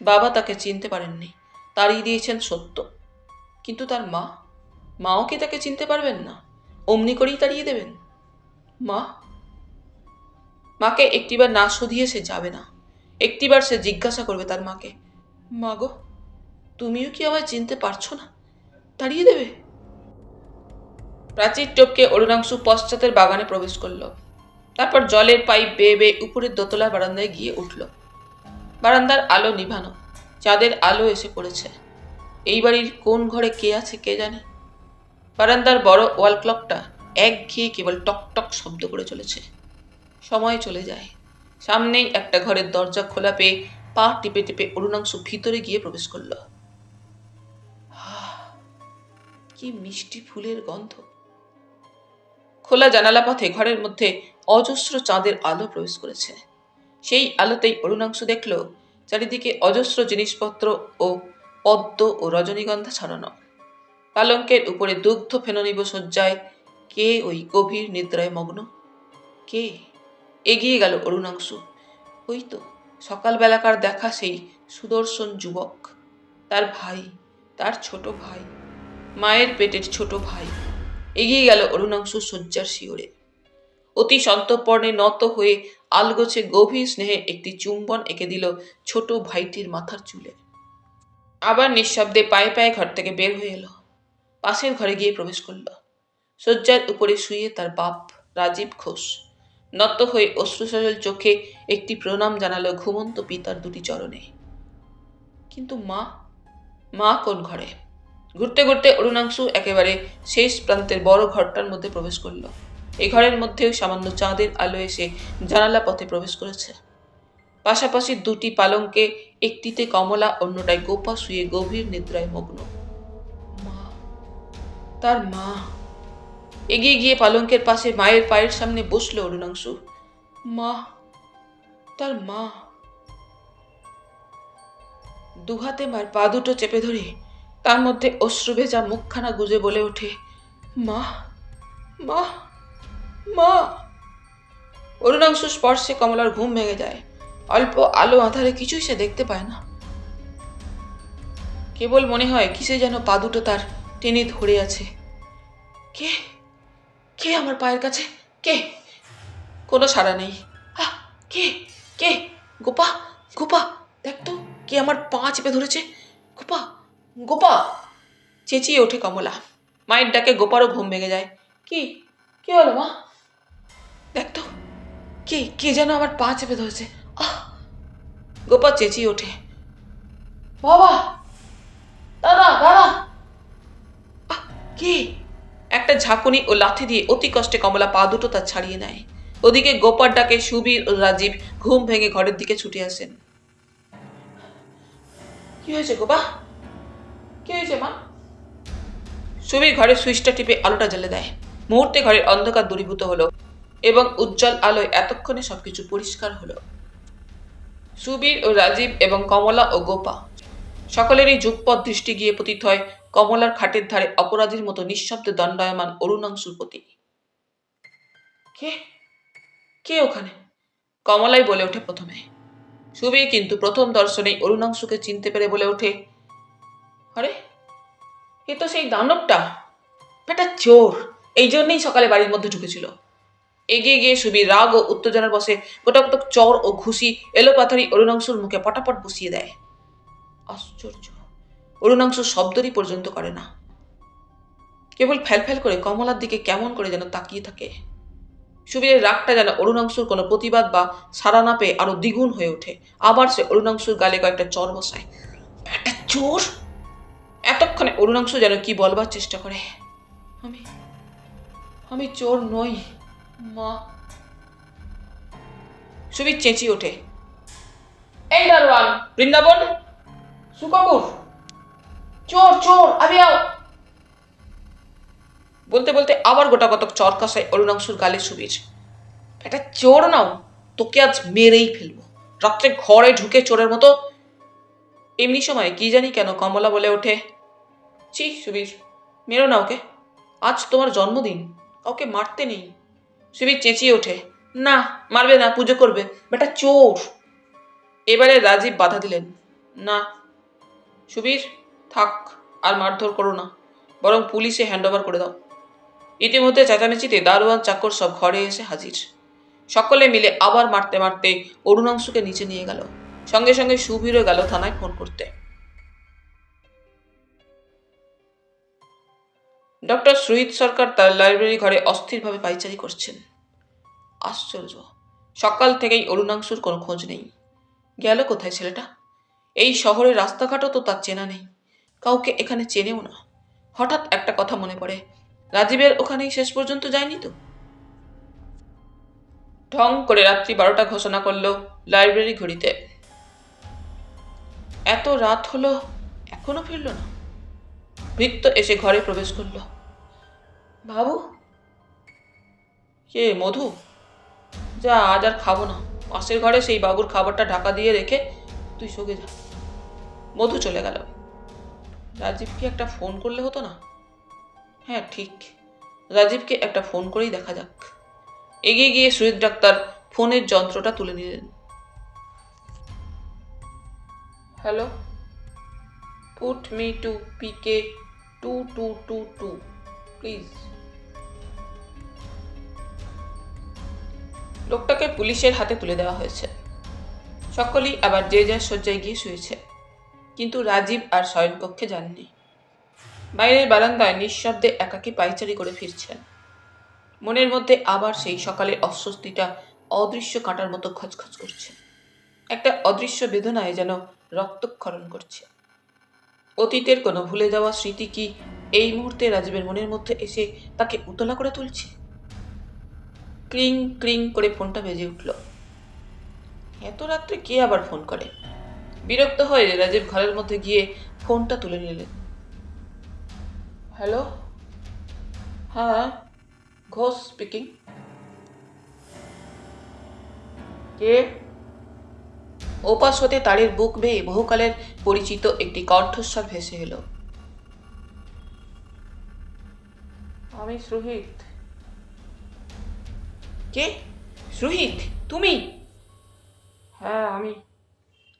বাবা তাকে চিনতে পারেননি, তাড়িয়ে দিয়েছেন সত্য, কিন্তু তার মাও কি তাকে চিনতে পারবেন না? অমনি করেই তাড়িয়ে দেবেন? মাকে একটিবার না শুধিয়ে সে যাবে না। একটিবার সে জিজ্ঞাসা করবে তার মাকে, মা গো, তুমিও কি আমায় চিনতে পারছো না? তাড়িয়ে দেবে? প্রাচীর টপকে অরুণাংশু পশ্চাতের বাগানে প্রবেশ করল। তারপর জলের পাইপ বেয়ে বেয়ে উপরের দোতলার বারান্দায় গিয়ে উঠল। বারান্দার আলো নিভানো, চাঁদের আলো এসে পড়েছে। এই বাড়ির কোন ঘরে কে আছে কে জানে। বারান্দার বড় ওয়াল ক্লকটা একঘেয়ে কেবল টক টক শব্দ করে চলেছে। সময় চলে যায়। সামনেই একটা ঘরের দরজা খোলা পেয়ে পা টিপে টিপে অরুণাংশু ভিতরে গিয়ে প্রবেশ করল। কি মিষ্টি ফুলের গন্ধ! খোলা জানালা পথে ঘরের মধ্যে অজস্র চাঁদের আলো প্রবেশ করেছে। সেই আলোতেই অরুণাংশু দেখল চারিদিকে অজস্র জিনিসপত্র ও পদ্ম ও রজনীগন্ধা ছড়ানো। পালঙ্কের উপরে দুগ্ধ ফেননিব শয্যায় কে ওই গভীর নিদ্রায় মগ্ন? কে? এগিয়ে গেল অরুণাংশু। ওই তো সকালবেলাকার দেখা সেই সুদর্শন যুবক, তার ভাই, তার ছোট ভাই, মায়ের পেটের ছোট ভাই। এগিয়ে গেল অরুণাংশু শয্যার শিওরে। অতি সন্তর্পণে নত হয়ে আলগোছে গভীর স্নেহে একটি চুম্বন এঁকে দিল ছোট ভাইটির মাথার চুলে। আবার নিঃশব্দে পায়ে পায়ে ঘর থেকে বের হয়ে এলো। পাশের ঘরে গিয়ে প্রবেশ করল। শয্যার উপরে শুয়ে তার বাপ রাজীব ঘোষ নত হয়ে অশ্রুসজল চোখে একটি প্রণাম জানালো ঘুমন্ত পিতার দুটি চরণে। কিন্তু মা, মা কোন ঘরে? ঘুরতে ঘুরতে অরুণাংশু একেবারে শেষ প্রান্তের বড় ঘরটার মধ্যে প্রবেশ করল। এই ঘরের মধ্যেও সামান্য চাঁদের আলো এসে জানালা পথে প্রবেশ করেছে। পাশাপাশি দুটি পালঙ্কে, একটিতে কমলা, অন্যটায় গোপা শুয়ে গভীর নিদ্রায় মগ্ন। মা, তার মা। এগিয়ে গিয়ে পালঙ্কের পাশে মায়ের পায়ের সামনে বসল অরুণাংশু। মা, তার মা। দুহাতে মার পা দুটো চেপে ধরে তার মধ্যে অশ্রু ভেজা মুখখানা গুজে বলে ওঠে, মা, মা, মা। অরুণাংশু স্পর্শে কমলার ঘুম ভেঙে যায়। অল্প আলো আঁধারে কিছুই সে দেখতে পায় না। কেবল মনে হয় কিসে যেন পা দুটো তার টেনে ধরে আছে। কে? কে আমার পায়ের কাছে? কে? কোনো সাড়া নেই। কে? কে? গোপা, গোপা, দেখ তো কে আমার পা চেপে ধরেছে। গোপা, গোপা। চেঁচিয়ে ওঠে কমলা। মায়ের ডাকে গোপারও ঘুম ভেঙে যায়। কি? কি হলো মা? দেখ তো কে, কে যেন আমার পা চেপে ধরেছে। গোপা চেঁচিয়ে ওঠে, বাবা, দাদা, দাদা। কে? একটা ঝাঁকুনি ও লাথি দিয়ে অতি কষ্টে কমলা পা দুটো তার ছাড়িয়ে নেয়। ওদিকে গোপার ডাকে সুবীর ও রাজীব ঘুম ভেঙে ঘরের দিকে ছুটে আসেন। কি হয়েছে গোপা? কি হয়েছে মা? সুবীর ঘরের সুইচটা টিপে আলোটা জ্বেলে দেয়। মুহূর্তে ঘরের অন্ধকার দূরীভূত হলো এবং উজ্জ্বল আলোয় এতক্ষণে সবকিছু পরিষ্কার হলো। সুবীর ও রাজীব এবং কমলা ও গোপা সকলেরই যুগপৎ দৃষ্টি গিয়ে পতিত হয় কমলার খাটের ধারে অপরাধীর মতো নিঃশব্দে দণ্ডায়মান অরুণাংশুর প্রতি। কে? কে ওখানে? কমলাই বলে ওঠে প্রথমে। সুবীর কিন্তু প্রথম দর্শনেই অরুণাংশুকে চিনতে পেরে বলে ওঠে, আরে এ তো সেই দানবটা, বেটা চোর, এই জন্যই সকালে বাড়ির মধ্যে ঢুকেছিল। এগিয়ে গিয়ে সুবীর রাগ ও উত্তেজনার বসে গোটাকতক চর ও ঘুষি এলোপাথারি অরুণাংশুর মুখে পটাপট বসিয়ে দেয়। আশ্চর্য, অরুণাংশু শব্দই পর্যন্ত করে না, কেবল ফ্যাল করে কমলার দিকে কেমন করে যেন তাকিয়ে থাকে। সুবীরের রাগটা যেন অরুণাংশুর কোনো প্রতিবাদ বা সাড়া না পেয়ে আরো দ্বিগুণ হয়ে ওঠে। আবার সে অরুণাংশুর গালে কয়েকটা চর বসায়। একটা চোর! এতক্ষণে অরুণাংশু যেন কি বলবার চেষ্টা করে। আমি আমি চোর নই মা। সুবীর চেঁচিয়ে ওঠে, এই দারোয়ান, বৃন্দাবন, সুকাকুর, চোর চোর, আমি আও। বলতে বলতে আবার গোটা কতক চর কাসায় অরুণাংশুর গালে সুবীর। একটা চোর নাও, তোকে আজ মেরেই ফেলবো, রাত্রে ঘরে ঢুকে চোরের মতো। এমনি সময় কি জানি কেন কমলা বলে ওঠে, ছি সুবীর, মেরো না ওকে, আজ তোমার জন্মদিন, কাউকে মারতে নেই। সুবীর চেঁচিয়ে ওঠে, না মারবে না, পুজো করবে, বেটা চোর। এবারে রাজীব বাধা দিলেন, না সুবীর থাক, আর মারধর করো না, বরং পুলিশে হ্যান্ডওভার করে দাও। ইতিমধ্যে চেঁচামেচিতে দারোয়ান চাকর সব ঘরে এসে হাজির। সকলে মিলে আবার মারতে মারতে অরুণাংশুকে নিচে নিয়ে গেল। সঙ্গে সঙ্গে সুবীরও গেল থানায় ফোন করতে। ডক্টর সুহিত সরকার তার লাইব্রেরি ঘরে অস্থিরভাবে পাইচারি করছেন। আশ্চর্য, সকাল থেকেই অরুণাংশুর কোনো খোঁজ নেই। গেল কোথায় ছেলেটা? এই শহরের রাস্তাঘাটও তো তার চেনা নেই, কাউকে এখানে চেনেও না। হঠাৎ একটা কথা মনে পড়ে, রাজীবের ওখানেই শেষ পর্যন্ত যায়নি তো? ঢং করে রাত্রি 12টা ঘোষণা করলো লাইব্রেরি ঘড়িতে। এত রাত হলো, এখনো ফিরল না। ভৃত্য এসে ঘরে প্রবেশ করলো। বাবু, কে মধু? যা, আজ আর খাবো না। পাশের ঘরে সেই বাবুর খাবারটা ঢাকা দিয়ে রেখে তুই শোকে যা। মধু চলে গেল। রাজীবকে একটা ফোন করলে হতো না? হ্যাঁ ঠিক, রাজীবকে একটা ফোন করেই দেখা যাক। এগিয়ে গিয়ে সুজিত ডাক্তার ফোনের যন্ত্রটা তুলে নিলেন। Hello, put me to P K 2222 please. লোকটাকে পুলিশের হাতে তুলে দেওয়া হয়েছে। সকলেই আবার যে যার শয্যায় গিয়ে শুয়েছে, কিন্তু রাজীব আর শয়নকক্ষে যাননি। বাইরের বারান্দায় নিঃশব্দে একাকী পায়চারি করে ফিরছেন। মনের মধ্যে আবার সেই সকালের অস্বস্তিটা অদৃশ্য কাঁটার মতো খচখচ করছে। একটা অদৃশ্য বেদনায় যেন রক্তক্ষরণ করছে। অতীতের কোনো ভুলে যাওয়া স্মৃতি কি এই মুহূর্তে রাজীবের মনের মধ্যে এসে তাকে উতলা করে তুলছে? ক্রিং ক্রিং করে ফোনটা বেজে উঠল। এত রাত্রে কে আবার ফোন করে? বিরক্ত হয়ে রাজীব ঘরের মধ্যে গিয়ে ফোনটা তুলে নিলেন। হ্যালো, হ্যাঁ, ঘোষ স্পিকিং। কে? ওপাশ হতে তারের বুক বেয়ে বহুকালের পরিচিত একটি কণ্ঠস্বর ভেসে এলো। আমি সুহিত। কে? সুহিত, তুমি? হ্যাঁ আমি।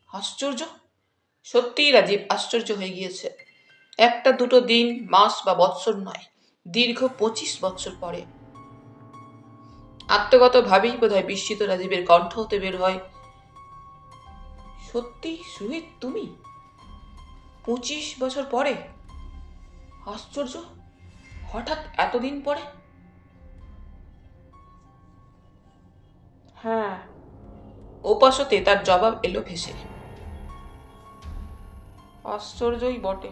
আশ্চর্য! সত্যিই রাজীব আশ্চর্য হয়ে গিয়েছে। একটা দুটো দিন, মাস বা বৎসর নয়, দীর্ঘ 25 বৎসর পরে। আত্মগত ভাবেই বোধহয় বিস্মিত রাজীবের কণ্ঠ হতে বের হয়, সত্যি সুহিত তুমি? 25 বছর পরে? আশ্চর্য, হঠাৎ এতদিন পরে? হ্যাঁ, ওপাশতে তার জবাব এলো ভেসে। আশ্চর্যই বটে।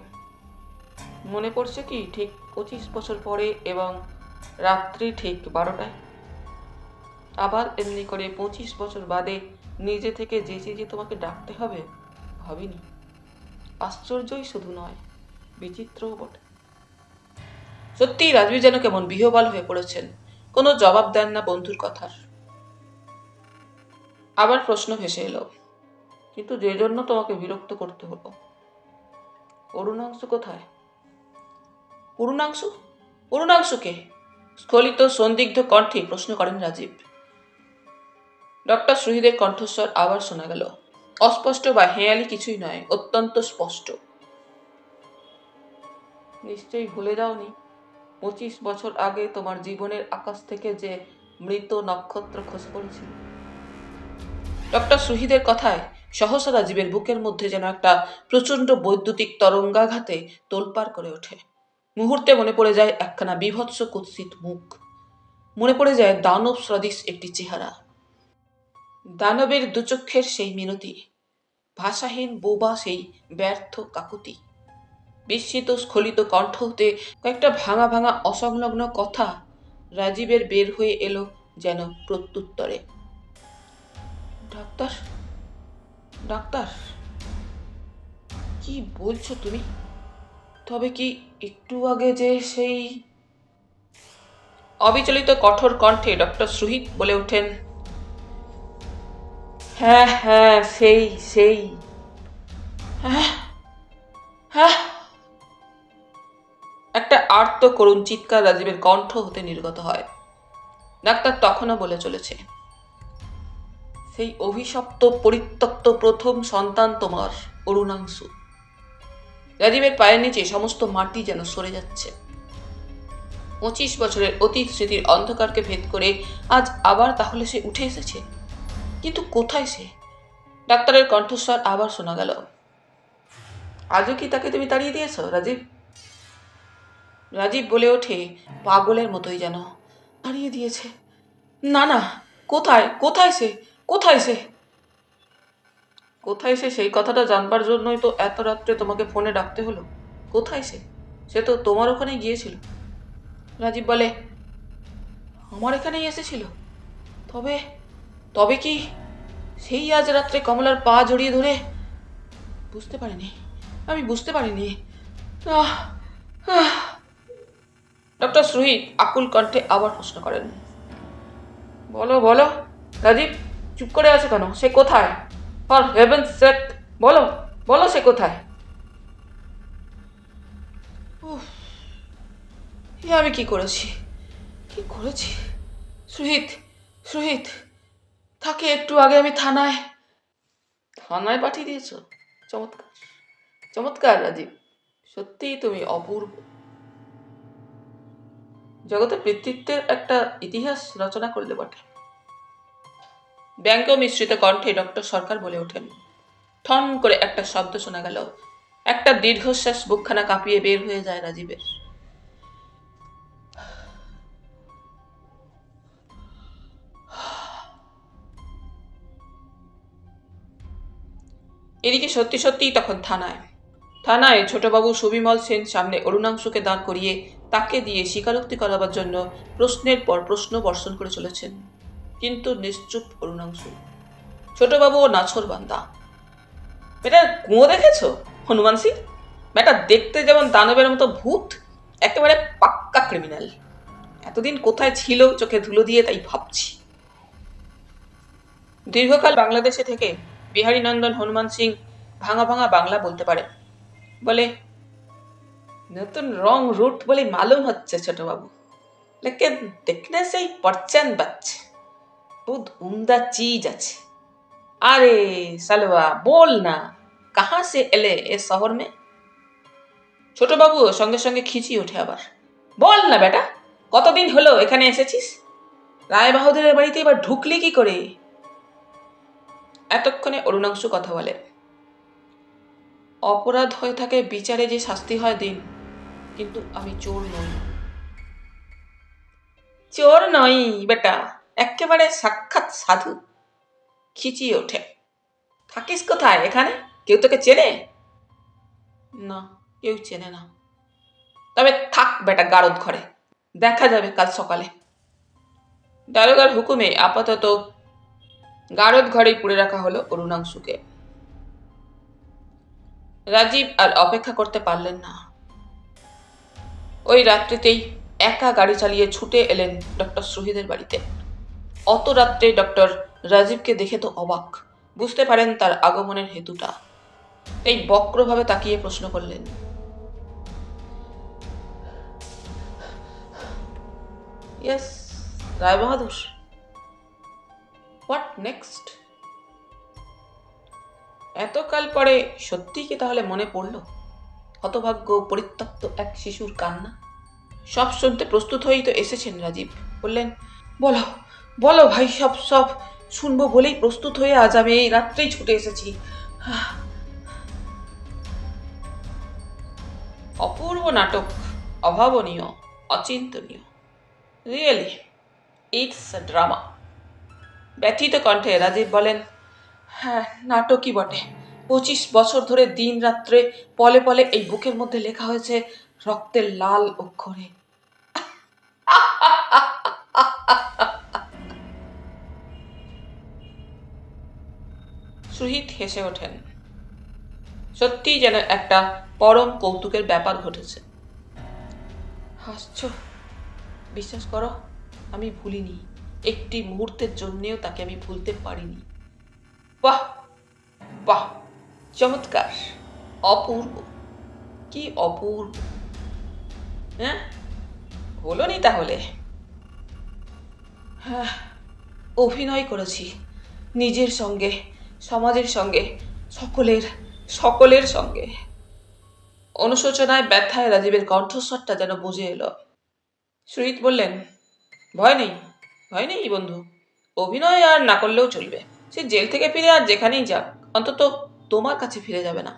মনে পড়ছে কি ঠিক 25 বছর পরে, এবং রাত্রি ঠিক 12টায়। আবার এমনি করে 25 বছর বাদে নিজে থেকে যেচে যে তোমাকে ডাকতে হবে ভাবিনি। আশ্চর্যই শুধু নয়, বিচিত্রও বটে। সত্যিই রাজবীর যেন কেমন বিহ্বল হয়ে পড়েছেন, কোনো জবাব দেন না বন্ধুর কথার। আবার প্রশ্ন ভেসে এলো, কিন্তু যে জন্য তোমাকে বিরক্ত করতে হলো, অরুণাংশু কোথায়? অরুণাংশু? অরুণাংশুকে? স্খলিত সন্দিগ্ধ কণ্ঠে প্রশ্ন করেন রাজীব। ডক্টর সুহিদের কণ্ঠস্বর আবার শোনা গেল, অস্পষ্ট বা হেঁয়ালি কিছুই নয়, অত্যন্ত স্পষ্ট। নিশ্চয়ই ভুলে যাওনি 25 বছর আগে তোমার জীবনের আকাশ থেকে যে মৃত নক্ষত্র খসে পড়েছিল। ডক্টর সুহিদের কথায় সহসা রাজীবের বুকের মধ্যে যেন একটা প্রচণ্ড বৈদ্যুতিক তরঙ্গাঘাতে তোলপাড় করে ওঠে। মুহূর্তে মনে পড়ে যায় একখানা বিভৎস কুৎসিত মুখ, মনে পড়ে যায় দানব সদৃশ একটি চেহারা, দানবের দুচক্ষের সেই মিনতি, ভাষাহীন বোবা সেই ব্যর্থ কাকুতি। বিস্মিত স্খলিত কণ্ঠ হতে কয়েকটা ভাঙা ভাঙা অসংলগ্ন কথা রাজীবের বের হয়ে এলো যেন প্রত্যুত্তরে। ডাক্তার, ডাক্তার, কি বলছো তুমি? তবে কি একটু আগে যে সেই... অবিচলিত কঠোর কণ্ঠে ডক্টর সুহিত বলে ওঠেন, হ্যাঁ হ্যাঁ সেই সেই। হ্যাঁ হ্যাঁ। একটা আর্ত করুণ চিৎকার রাজীবের কণ্ঠ হতে নির্গত হয়। ডাক্তার তখনও বলে চলেছে, সেই অভিশপ্ত পরিত্যক্ত প্রথম সন্তান তোমার, অরুণাংশু। রাজীবের পায়ের নিচে সমস্ত মাটি যেন সরে যাচ্ছে। 25 বছরের অতীত স্মৃতির অন্ধকারকে ভেদ করে আজ আবার তাহলে সে উঠে এসেছে, কিন্তু কোথায় সে? ডাক্তারের কণ্ঠস্বর আবার শোনা গেল, আজও কি তাকে তুমি তাড়িয়ে দিয়েছ রাজীব? রাজীব বলে ওঠে পাগলের মতোই যেন, তাড়িয়ে দিয়েছে? না না, কোথায় কোথায় সে? কোথায় সে? কোথায় সে সেই কথাটা জানবার জন্যই তো এত রাত্রে তোমাকে ফোনে ডাকতে হলো। কোথায় সে? সে তো তোমার ওখানে গিয়েছিল। রাজীব বলে, আমার এখানেই এসেছিল? তবে তবে কি সেই আজ রাত্রে কমলার পা জড়িয়ে ধরে? বুঝতে পারিনি, আমি বুঝতে পারিনি। ডক্টর সুহিত আকুল কণ্ঠে আবার প্রশ্ন করেন, বলো বলো রাজীব, চুপ করে আছো কেন? সে কোথায়? ফর হেভেন্স সেক বলো, বলো সে কোথায়? উফ, এ আমি কি করেছি, কি করেছি? সুহিত, সুহিত, তাকে একটু আগে আমি থানায় থানায় পাঠিয়ে দিয়েছ। চমৎকার, চমৎকার রাজীব, সত্যিই তুমি অপূর্ব। জগতে কৃতিত্বের একটা ইতিহাস রচনা করলে বটে। ব্যঙ্গ মিশ্রিত কণ্ঠে ডক্টর সরকার বলে ওঠেন। ঠন করে একটা শব্দ শোনা গেল। একটা দীর্ঘশ্বাস বুকখানা কাঁপিয়ে বের হয়ে যায় রাজীবের। এদিকে সত্যি সত্যিই তখন থানায় ছোটবাবু সুবিমল সেন সামনে অরুণাংশুকে দাঁড় করিয়ে তাকে দিয়ে স্বীকারোক্তি করাবার জন্য প্রশ্নের পর প্রশ্ন বর্ষণ করে চলেছেন। কিন্তু নিশ্চুপ অরুণাংশু। ছোটবাবু ও নাছোড়বান্দা। বেটার কুঁয়ো দেখেছ হনুমান সিং? বেটা দেখতে যেমন দানবের মতো ভূত, একেবারে পাক্কা ক্রিমিনাল। এতদিন কোথায় ছিল চোখে ধুলো দিয়ে তাই ভাবছি। দীর্ঘকাল বাংলাদেশে থেকে বিহারী নন্দন হনুমান সিং ভাঙা ভাঙা বাংলা বলতে পারে বলে, নতুন রং রুট বলে মালুম হচ্ছে ছোটবাবু, লেকিন দেখনে সেই পরচান বাচ্চে, বহুত উমদা চিজ আছে। আরে সালवा बोल ना, कहाँ से এলে এ শহর মে? ছোটবাবু সঙ্গে সঙ্গে খিচি ওঠে আবার। বল না বেটা, কতদিন হলো এখানে এসেছিস? রায় বাহাদুরের বাড়িতে এবার ঢুকলি কি করে? এতক্ষণে অরুণাংশু কথা বলে। অপরাধ হয়ে থাকে বিচারে যে শাস্তি হয় দিন, কিন্তু আমি চোর নই। চোর নই বেটা, একেবারে সাক্ষাৎ সাধু। খিচি ওঠে। থাকিস কোথায় এখানে? কেউ তোকে চেনে? না, কেউ চেনে না। তবে থাক বেটা গারদ ঘরে, দেখা যাবে কাল সকালে। দারোগার হুকুমে আপাতত গারদ ঘরেই পুড়ে রাখা হলো অরুণাংশুকে। রাজীব আর অপেক্ষা করতে পারলেন না। ওই রাত্রিতেই একা গাড়ি চালিয়ে ছুটে এলেন ডক্টর শহীদের বাড়িতে। অত রাত্রে ডক্টর রাজীবকে দেখে তো অবাক, বুঝতে পারেন তার আগমনের হেতুটা। এই বক্রভাবে তাকিয়ে প্রশ্ন করলেন, yes Rai Bahadur, what next? এতকাল পরে সত্যি কি তাহলে মনে পড়ল হতভাগ্য পরিত্যক্ত এক শিশুর কান্না? সব শুনতে প্রস্তুত হয়েই তো এসেছেন রাজীব। বললেন, বলো বলো ভাই, সব সব শুনবো বলেই প্রস্তুত হয়ে আজ আমি এই রাত্রেই ছুটে এসেছি। অপূর্ব নাটক, অভাবনীয়, অচিন্তনীয়। Really it's a drama. ব্যথিত কণ্ঠে রাজীব বলেন, হ্যাঁ নাটকই বটে। 25 বছর ধরে দিন রাত্রে পলে পলে এই বুকের মধ্যে লেখা হয়েছে রক্তের লাল অক্ষরে। সুহিত হেসে ওঠেন। সত্যি যেন একটা পরম কৌতুকের ব্যাপার ঘটেছে। হাসছ? বিশ্বাস করো, আমি ভুলিনি। একটি মুহূর্তের জন্যেও তাকে আমি ভুলতে পারিনি। বাহ বাহ, চমৎকার, অপূর্ব, কি অপূর্ব। হ্যাঁ, হলো নি তাহলে? হ্যাঁ, অভিনয় করেছি নিজের সঙ্গে, সমাজের সঙ্গে, সকলের সকলের সঙ্গে। অনুশোচনায় ব্যথায় রাজীবের কণ্ঠস্বরটা যেন বুঝে এলো। সুহিত বললেন, ভয় নেই, ভয় নেই বন্ধু, অভিনয় আর না করলেও চলবে। সে জেল থেকে ফিরে আর যেখানেই যাক, অন্তত তোমার কাছে ফিরে যাবে না।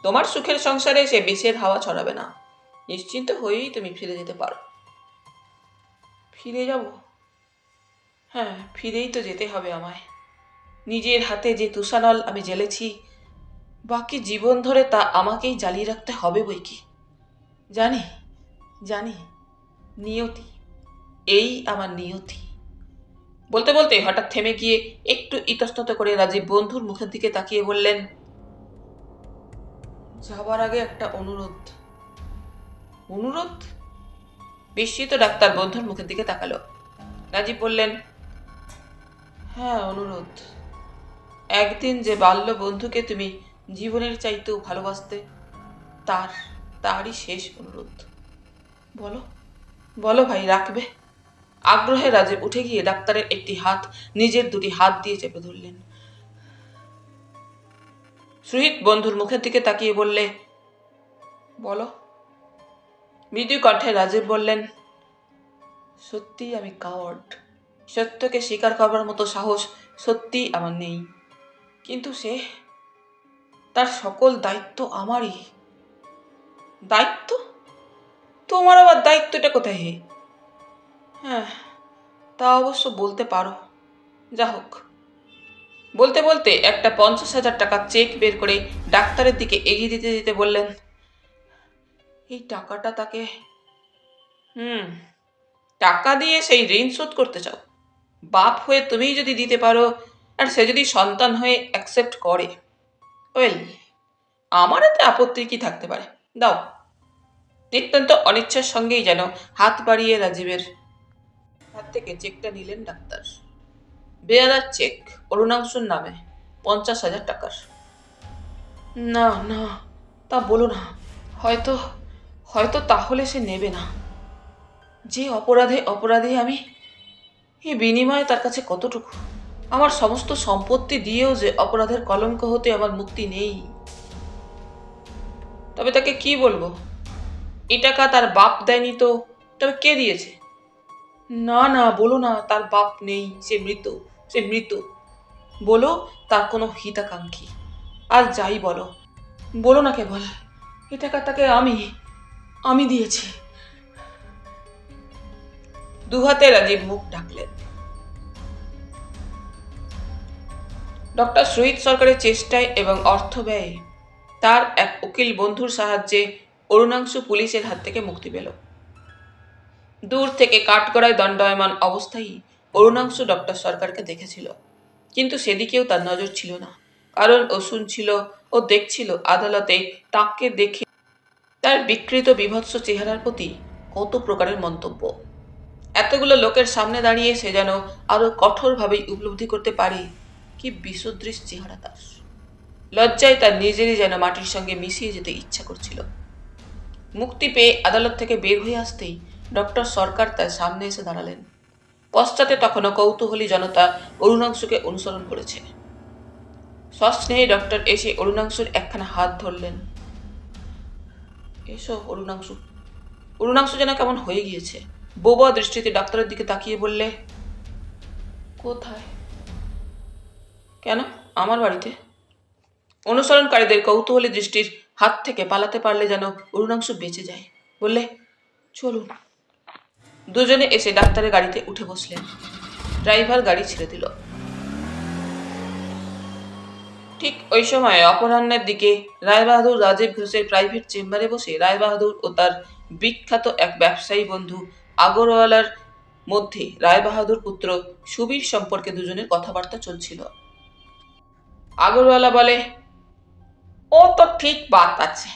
তোমার সুখের সংসারে সে বিষের হাওয়া ছড়াবে না। নিশ্চিন্ত হয়েই তুমি ফিরে যেতে পারো। ফিরে যাব? হ্যাঁ, ফিরেই তো যেতে হবে আমায়। নিজের হাতে যে তুষানল আমি জ্বেলেছি, বাকি জীবন ধরে তা আমাকেই জ্বালিয়ে রাখতে হবে বই কি। জানি জানি, নিয়তি, এই আমার নিয়তি। বলতে বলতে হঠাৎ থেমে গিয়ে একটু ইতস্তত করে রাজীব বন্ধুর মুখের দিকে তাকিয়ে বললেন, যাবার আগে একটা অনুরোধ। অনুরোধ? বিস্মিত ডাক্তার বন্ধুর মুখের দিকে তাকালো। রাজীব বললেন, হ্যাঁ, অনুরোধ। একদিন যে বাল্য বন্ধুকে তুমি জীবনের চাইতেও ভালোবাসতে, তার তারই শেষ অনুরোধ। বলো, বলো ভাই, রাখবে? আগ্রহে রাজীব উঠে গিয়ে ডাক্তারের একটি হাত নিজের দুটি হাত দিয়ে চেপে ধরলেন। সুহিত বন্ধুর মুখের দিকে তাকিয়ে বললে, বলো। মৃদু কণ্ঠে রাজীব বললেন, সত্যি আমি কাওয়ার্ড। সত্যকে স্বীকার করবার মতো সাহস সত্যি আমার নেই। কিন্তু তার সকল দায়িত্ব আমারই। দায়িত্ব? তোমার আবার দায়িত্বটা কোথায় হে? হ্যাঁ, তা অবশ্য বলতে পারো। যা হোক। বলতে বলতে একটা 50,000 টাকার চেক বের করে ডাক্তারের দিকে এগিয়ে দিতে দিতে বললেন, এই টাকাটা তাকে। টাকা দিয়ে সেই ঋণ শোধ করতে চাও? বাপ হয়ে তুমিই যদি দিতে পারো, আর সে যদি সন্তান হয়ে অ্যাকসেপ্ট করে, ওয়েল, আমার এতে আপত্তি কি থাকতে পারে? দাও। নিত্যন্ত অনিচ্ছার সঙ্গেই যেন হাত বাড়িয়ে রাজীবের হাত থেকে চেকটা নিলেন ডাক্তার। বেয়ারার চেক, অরুণাংশুর নামে, 50,000 টাকার। না না, তা বলো না। হয়তো হয়তো তাহলে সে নেবে না। যে অপরাধী আমি, এই বিনিময়ে তার কাছে কতটুকু? আমার সমস্ত সম্পত্তি দিয়েও যে অপরাধের কলঙ্ক হতে আমার মুক্তি নেই। তবে তাকে কি বলবো? এই টাকা তার বাপ দেয়নি তো তবে কে দিয়েছে? না না, বলো না তার বাপ নেই, সে মৃত। বলো তার কোনো হিতাকাঙ্ক্ষী। আর যাই বলো, বলো না কেবল এ টাকা তাকে আমি দিয়েছি। দুহাতে রাজীব মুখ ঢাকলেন। ডক্টর সুহিত সরকারের চেষ্টায় এবং অর্থ ব্যয়ে তার এক উকিল বন্ধুর সাহায্যে অরুণাংশু পুলিশের হাত থেকে মুক্তি পেল। দূর থেকে কাঠগড়ায় দণ্ডায়মান অবস্থায় অরুণাংশু ডক্টর সরকারকে দেখেছিল, কিন্তু সেদিকেও তার নজর ছিল না, কারণ ও শুনছিল ও দেখছিল আদালতে তাকে দেখে তার বিকৃত বিভৎস চেহারার প্রতি কত প্রকারের মন্তব্য। এতগুলো লোকের সামনে দাঁড়িয়ে সে যেন আরো কঠোরভাবেই উপলব্ধি করতে পারে কি বিসদৃশ চেহারা তার। লজ্জায় তার নিজেরই যেন মাটির সঙ্গে মিশিয়ে যেতে ইচ্ছা করছিল। মুক্তি পেয়ে আদালত থেকে বের হয়ে আসতেই ডক্টর সরকার তার সামনে এসে দাঁড়ালেন। পশ্চাতে তখনও কৌতূহলী জনতা অরুণাংশুকে অনুসরণ করেছে। সস্নেহে ডক্টর এসে অরুণাংশুর একখানা হাত ধরলেন। এসো অরুণাংশু। অরুণাংশু যেন কেমন হয়ে গিয়েছে। বোবা দৃষ্টিতে ডাক্তারের দিকে তাকিয়ে বললে, কোথায়? কেন, আমার বাড়িতে। অনুসরণকারীদের কৌতূহলী দৃষ্টির হাত থেকে পালাতে পারলে যেন অরুণাংশু বেঁচে যায়। বললে, চলুন। দুজনে এসে ডাক্তারের গাড়িতে উঠে বসলেন। ড্রাইভার গাড়ি ছেড়ে দিল। ঠিক ওই সময় অপরাহ্নের দিকে রায়বাহাদুর রাজীব ঘোষের প্রাইভেট চেম্বারে বসে রায়বাহাদুর ও তার বিখ্যাত এক ব্যবসায়ী বন্ধু আগরওয়ালার মধ্যে রায়বাহাদুর পুত্র সুবীর সম্পর্কে দুজনের কথাবার্তা চলছিল। আগরওয়ালা বলে, ও তো ঠিক বাত আছে,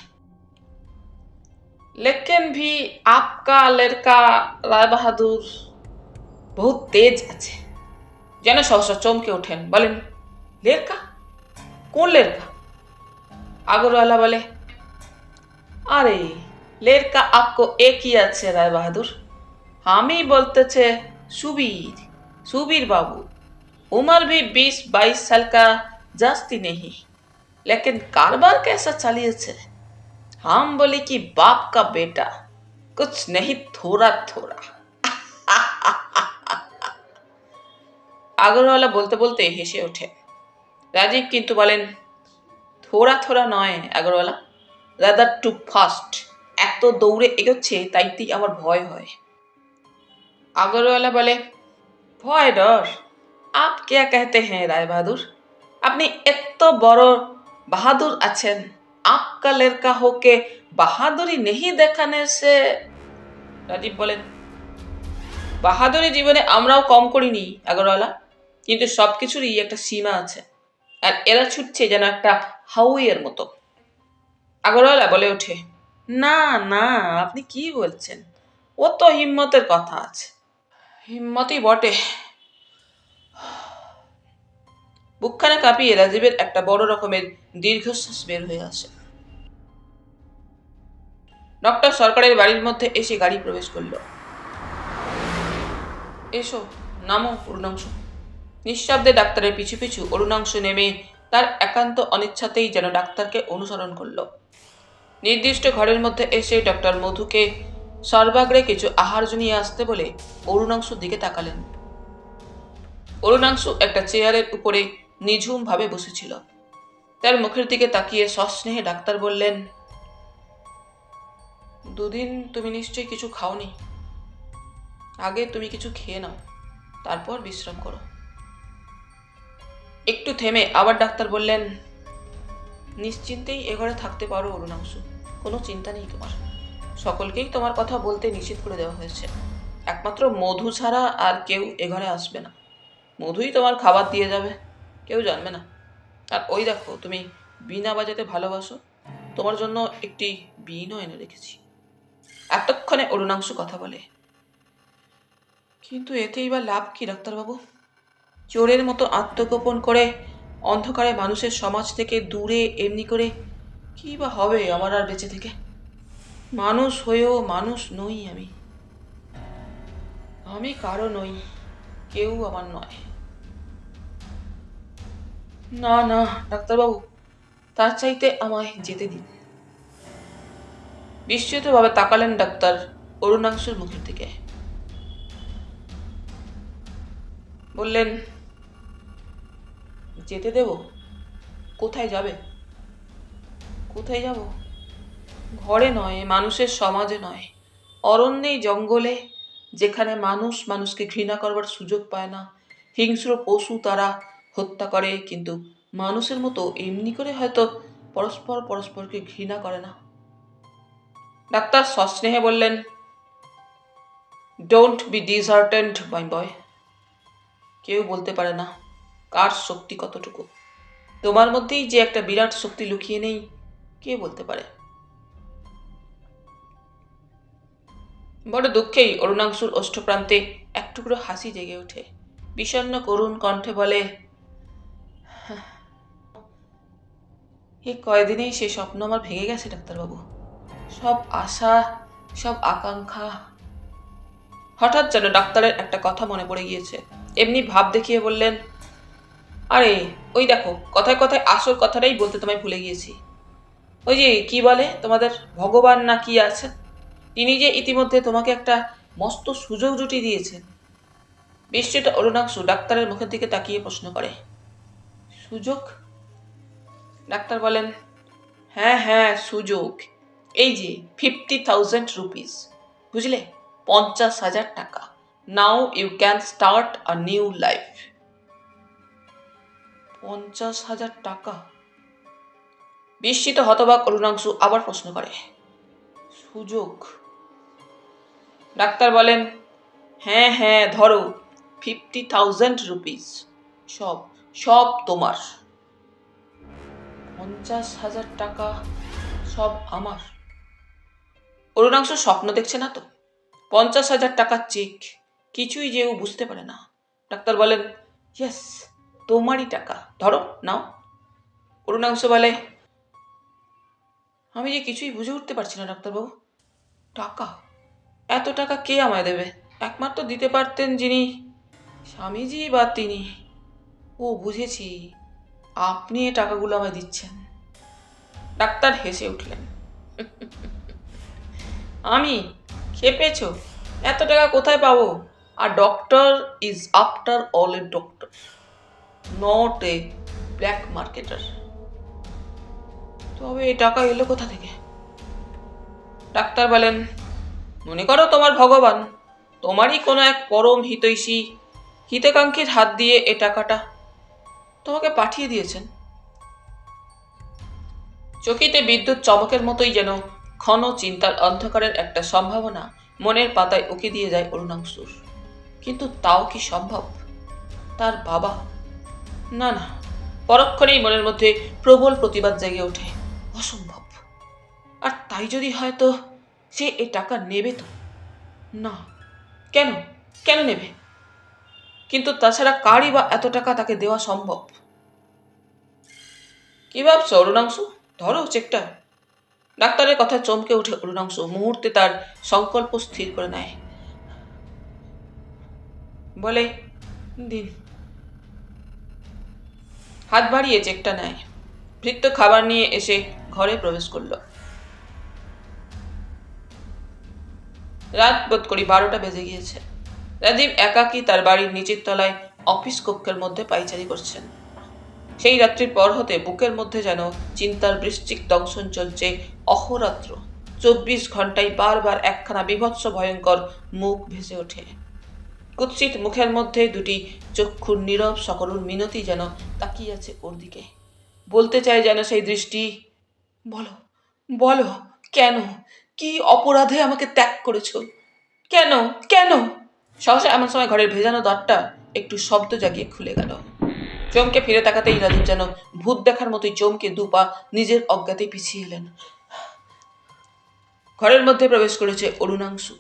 लेकिन भी आपका लड़का राय बहादुर बहुत तेज আছে। যেন সহসা চমকে ওঠেন, বলেন, লেরকা? কোন লেরকা? আগরওয়ালা বলে, আরে লেরকা आपको एक ही আছে রায় বাহাদুর। আমি বলতেছে सुबीर बाबू। उम्र भी 20-22 साल का जास्ती नहीं, लेकिन कारोबार कैसा चलिए। हम बोले कि बाप का बेटा कुछ नहीं, थोड़ा थोड़ा। আগরওয়ালা বলতে বলতে হেসে ওঠে। রাজীব কিন্তু বলেন, থোড়া থোড়া নয় আগরওয়ালা, রাদার টু ফাস্ট। এত দৌড়ে এগোচ্ছে তাইতেই আমার ভয় হয়। আগরওয়ালা বলে, ভয় ডর? আপ কে कहते हैं রায় বাহাদুর? আপনি এত বড় বাহাদুর আছেন, आपका लड़का होके বাহাদুরি नहीं দেখানে সে। রাজীব বলেন, বাহাদুরি জীবনে আমরাও কম করিনি আগরওয়ালা, কিন্তু সবকিছুরই একটা সীমা আছে, আর এরা ছুটছে যেন একটা হাউইয়ের মতো। আগরওয়ালা বলে ওঠে, না না, আপনি কি বলছেন? ও তো হিম্মতের কথা আছে। হিম্মতই বটে, বুকখানা কাঁপিয়ে রাজীবের একটা বড় রকমের দীর্ঘশ্বাস বের হয়ে আসে। ডক্টর সরকারের বাড়ির মধ্যে এসে গাড়ি প্রবেশ করল। এসো, নামো অরুণাংশু। নিঃশব্দে ডাক্তারের পিছু পিছু অরুণাংশু নেমে তার একান্ত অনিচ্ছাতেই যেন ডাক্তারকে অনুসরণ করল। নির্দিষ্ট ঘরের মধ্যে এসে ডক্টর মধুকে সর্বাগ্রে কিছু আহার্য নিয়ে আসতে বলে অরুণাংশুর দিকে তাকালেন। অরুণাংশু একটা চেয়ারের উপরে নিঝুম ভাবে বসেছিল। তার মুখের দিকে তাকিয়ে সস্নেহে ডাক্তার বললেন, দুদিন তুমি নিশ্চয়ই কিছু খাওনি। আগে তুমি কিছু খেয়ে নাও, তারপর বিশ্রাম করো। একটু থেমে আবার ডাক্তার বললেন, নিশ্চিন্তেই এ ঘরে থাকতে পারো অরুণাংশু, কোনো চিন্তা নেই তোমার। সকলকেই তোমার কথা বলতে নিষেধ করে দেওয়া হয়েছে। একমাত্র মধু ছাড়া আর কেউ এ ঘরে আসবে না। মধুই তোমার খাবার দিয়ে যাবে, কেউ জানবে না। আর ওই দেখো, তুমি বীণা বাজাতে ভালোবাসো, তোমার জন্য একটি বীণও এনে রেখেছি। এতক্ষণে অরুণাংশু কথা বলে, কিন্তু এতেই বা লাভ কি ডাক্তারবাবু? চোরের মতো আত্মগোপন করে অন্ধকারে মানুষের সমাজ থেকে দূরে এমনি করে কি বা হবে আমার আর বেঁচে থেকে? মানুষ হয়েও মানুষ নই আমি। আমি কারো নই, কেউ আমার নয়। না না ডাক্তারবাবু, তার চাইতে আমায় যেতে দিন। বিস্মিতভাবে তাকালেন ডাক্তার অরুণাংশুর মুখের দিকে। বললেন, যেতে দেব? কোথায় যাবে? কোথায় যাব? ঘরে নয়, মানুষের সমাজে নয়, অরণ্যে জঙ্গলে, যেখানে মানুষ মানুষকে ঘৃণা করবার সুযোগ পায় না। হিংস্র পশু তারা হত্যা করে, কিন্তু মানুষের মতো এমনি করে হয়তো পরস্পর পরস্পরকে ঘৃণা করে না। ডাক্তার সস্নেহে বললেন, ডোন্ট বি ডিসহার্টেন্ড মাই বয়। কেউ বলতে পারে না কার শক্তি কতটুকু। তোমার মধ্যেই যে একটা বিরাট শক্তি লুকিয়ে নেই, কে বলতে পারে? বড় দুঃখেই অরুণাংশুর ওষ্ঠপ্রান্তে এক টুকরো হাসি জেগে ওঠে। বিষণ্ণ করুণ কণ্ঠে বলে, এই কয়দিনেই সে স্বপ্ন আমার ভেঙে গেছে ডাক্তারবাবু। সব আশা, সব আকাঙ্ক্ষা। হঠাৎ যেন ডাক্তারের একটা কথা মনে পড়ে গিয়েছে। এমনি ভাব দেখিয়ে বললেন, আরে ওই দেখো, কথায় কথায় আসল কথাটাই বলতে তোমায় ভুলে গিয়েছি। ওই যে কি বলে তোমাদের ভগবান না কি আছেন, তিনি যে ইতিমধ্যে তোমাকে একটা মস্ত সুযোগ জুটিয়ে দিয়েছেন। বিস্মিত অরুণাংশু ডাক্তারের মুখের দিকে তাকিয়ে প্রশ্ন করে, সুযোগ? ডাক্তার বলেন, হ্যাঁ হ্যাঁ সুযোগ। এই যে 50,000 রুপিস, বুঝলে, 50,000 টাকা। Now you can start a new life. 50,000 টাকা? বিস্মিত হতবাক অরুণাংশু আবার প্রশ্ন করে, সুযোগ? ডাক্তার বলেন, হ্যাঁ হ্যাঁ ধরো, 50,000 রুপিস, সব সব তোমার। 50,000 টাকা সব আমার? অরুণাংশ স্বপ্ন দেখছে না তো? 50,000 টাকার চেক, কিছুই যে ও বুঝতে পারে না। ডাক্তার বলেন, ইয়েস, তোমারই টাকা, ধরো নাও। অরুণাংশ বলে, আমি যে কিছুই বুঝে উঠতে পারছি না ডাক্তারবাবু। টাকা? এত টাকা কে আমায় দেবে? একমাত্র দিতে পারতেন যিনি, স্বামীজি বা তিনি। ও বুঝেছি, আপনি এ টাকাগুলো আমায় দিচ্ছেন। ডাক্তার হেসে উঠলেন, আমি? খেপেছ? এত টাকা কোথায় পাবো? আর doctor is after all a doctor, not a black marketer. তবে এই টাকা এলো কোথা থেকে? ডাক্তার বলেন, মনে করো তোমার ভগবান, তোমারই কোনো এক পরম হিতৈষী হিতাকাঙ্ক্ষীর হাত দিয়ে এ টাকাটা তোমাকে পাঠিয়ে দিয়েছেন। চকিতে বিদ্যুৎ চমকের মতোই যেন ঘন চিন্তার অন্ধকারের একটা সম্ভাবনা মনের পাতায় উকি দিয়ে যায় অরুণাংশুর। কিন্তু তাও কি সম্ভব? তার বাবা? না না, পরক্ষণেই মনের মধ্যে প্রবল প্রতিবাদ জেগে ওঠে, অসম্ভব। আর তাই যদি হয়তো সে এ টাকা নেবে তো? না, কেন? কেন নেবে? কিন্তু তাছাড়া কারই বা এত টাকা তাকে দেওয়া সম্ভব? কি ভাবছো অরুণাংশু? ধরো চেকটা। ডাক্তারের কথা চমকে উঠে অরুণাংশু মুহূর্তে তার সংকল্প স্থির করে নেয়। বলে, দিন। হাত বাড়িয়ে চেকটা নেয়। ভৃত্য খাবার নিয়ে এসে ঘরে প্রবেশ করল। রাত বোধ করি 12টা বেজে গিয়েছে। রাজীব একাকী তার বাড়ির নিচের তলায় অফিস কক্ষের মধ্যে পায়চারি করছেন। সেই রাত্রির পর হতে বুকের মধ্যে যেন চিন্তার বৃশ্চিক দংশন চলছে অহোরাত্র। 24 ঘন্টায় বারবার একখানা বীভৎস ভয়ঙ্কর মুখ ভেসে ওঠে। কুৎসিত মুখের মধ্যে দুটি চক্ষুর নীরব সকরুণ মিনতি যেন তাকিয়ে আছে ওর দিকে। বলতে চায় যেন সেই দৃষ্টি, বলো, বলো, কেন, কি অপরাধে আমাকে ত্যাগ করেছ? কেন, কেন? সহসা এমন সময় ঘরের ভেজানো দ্বারটা একটু শব্দ জাগিয়ে খুলে গেল। চমকে ফিরে তাকাতেই রাজীব যেন ভূত দেখার মতোই চমকে দুপা নিজের অজ্ঞাতেই পিছিয়ে এলেন। ঘরের মধ্যে প্রবেশ করেছে অরুণাংশু।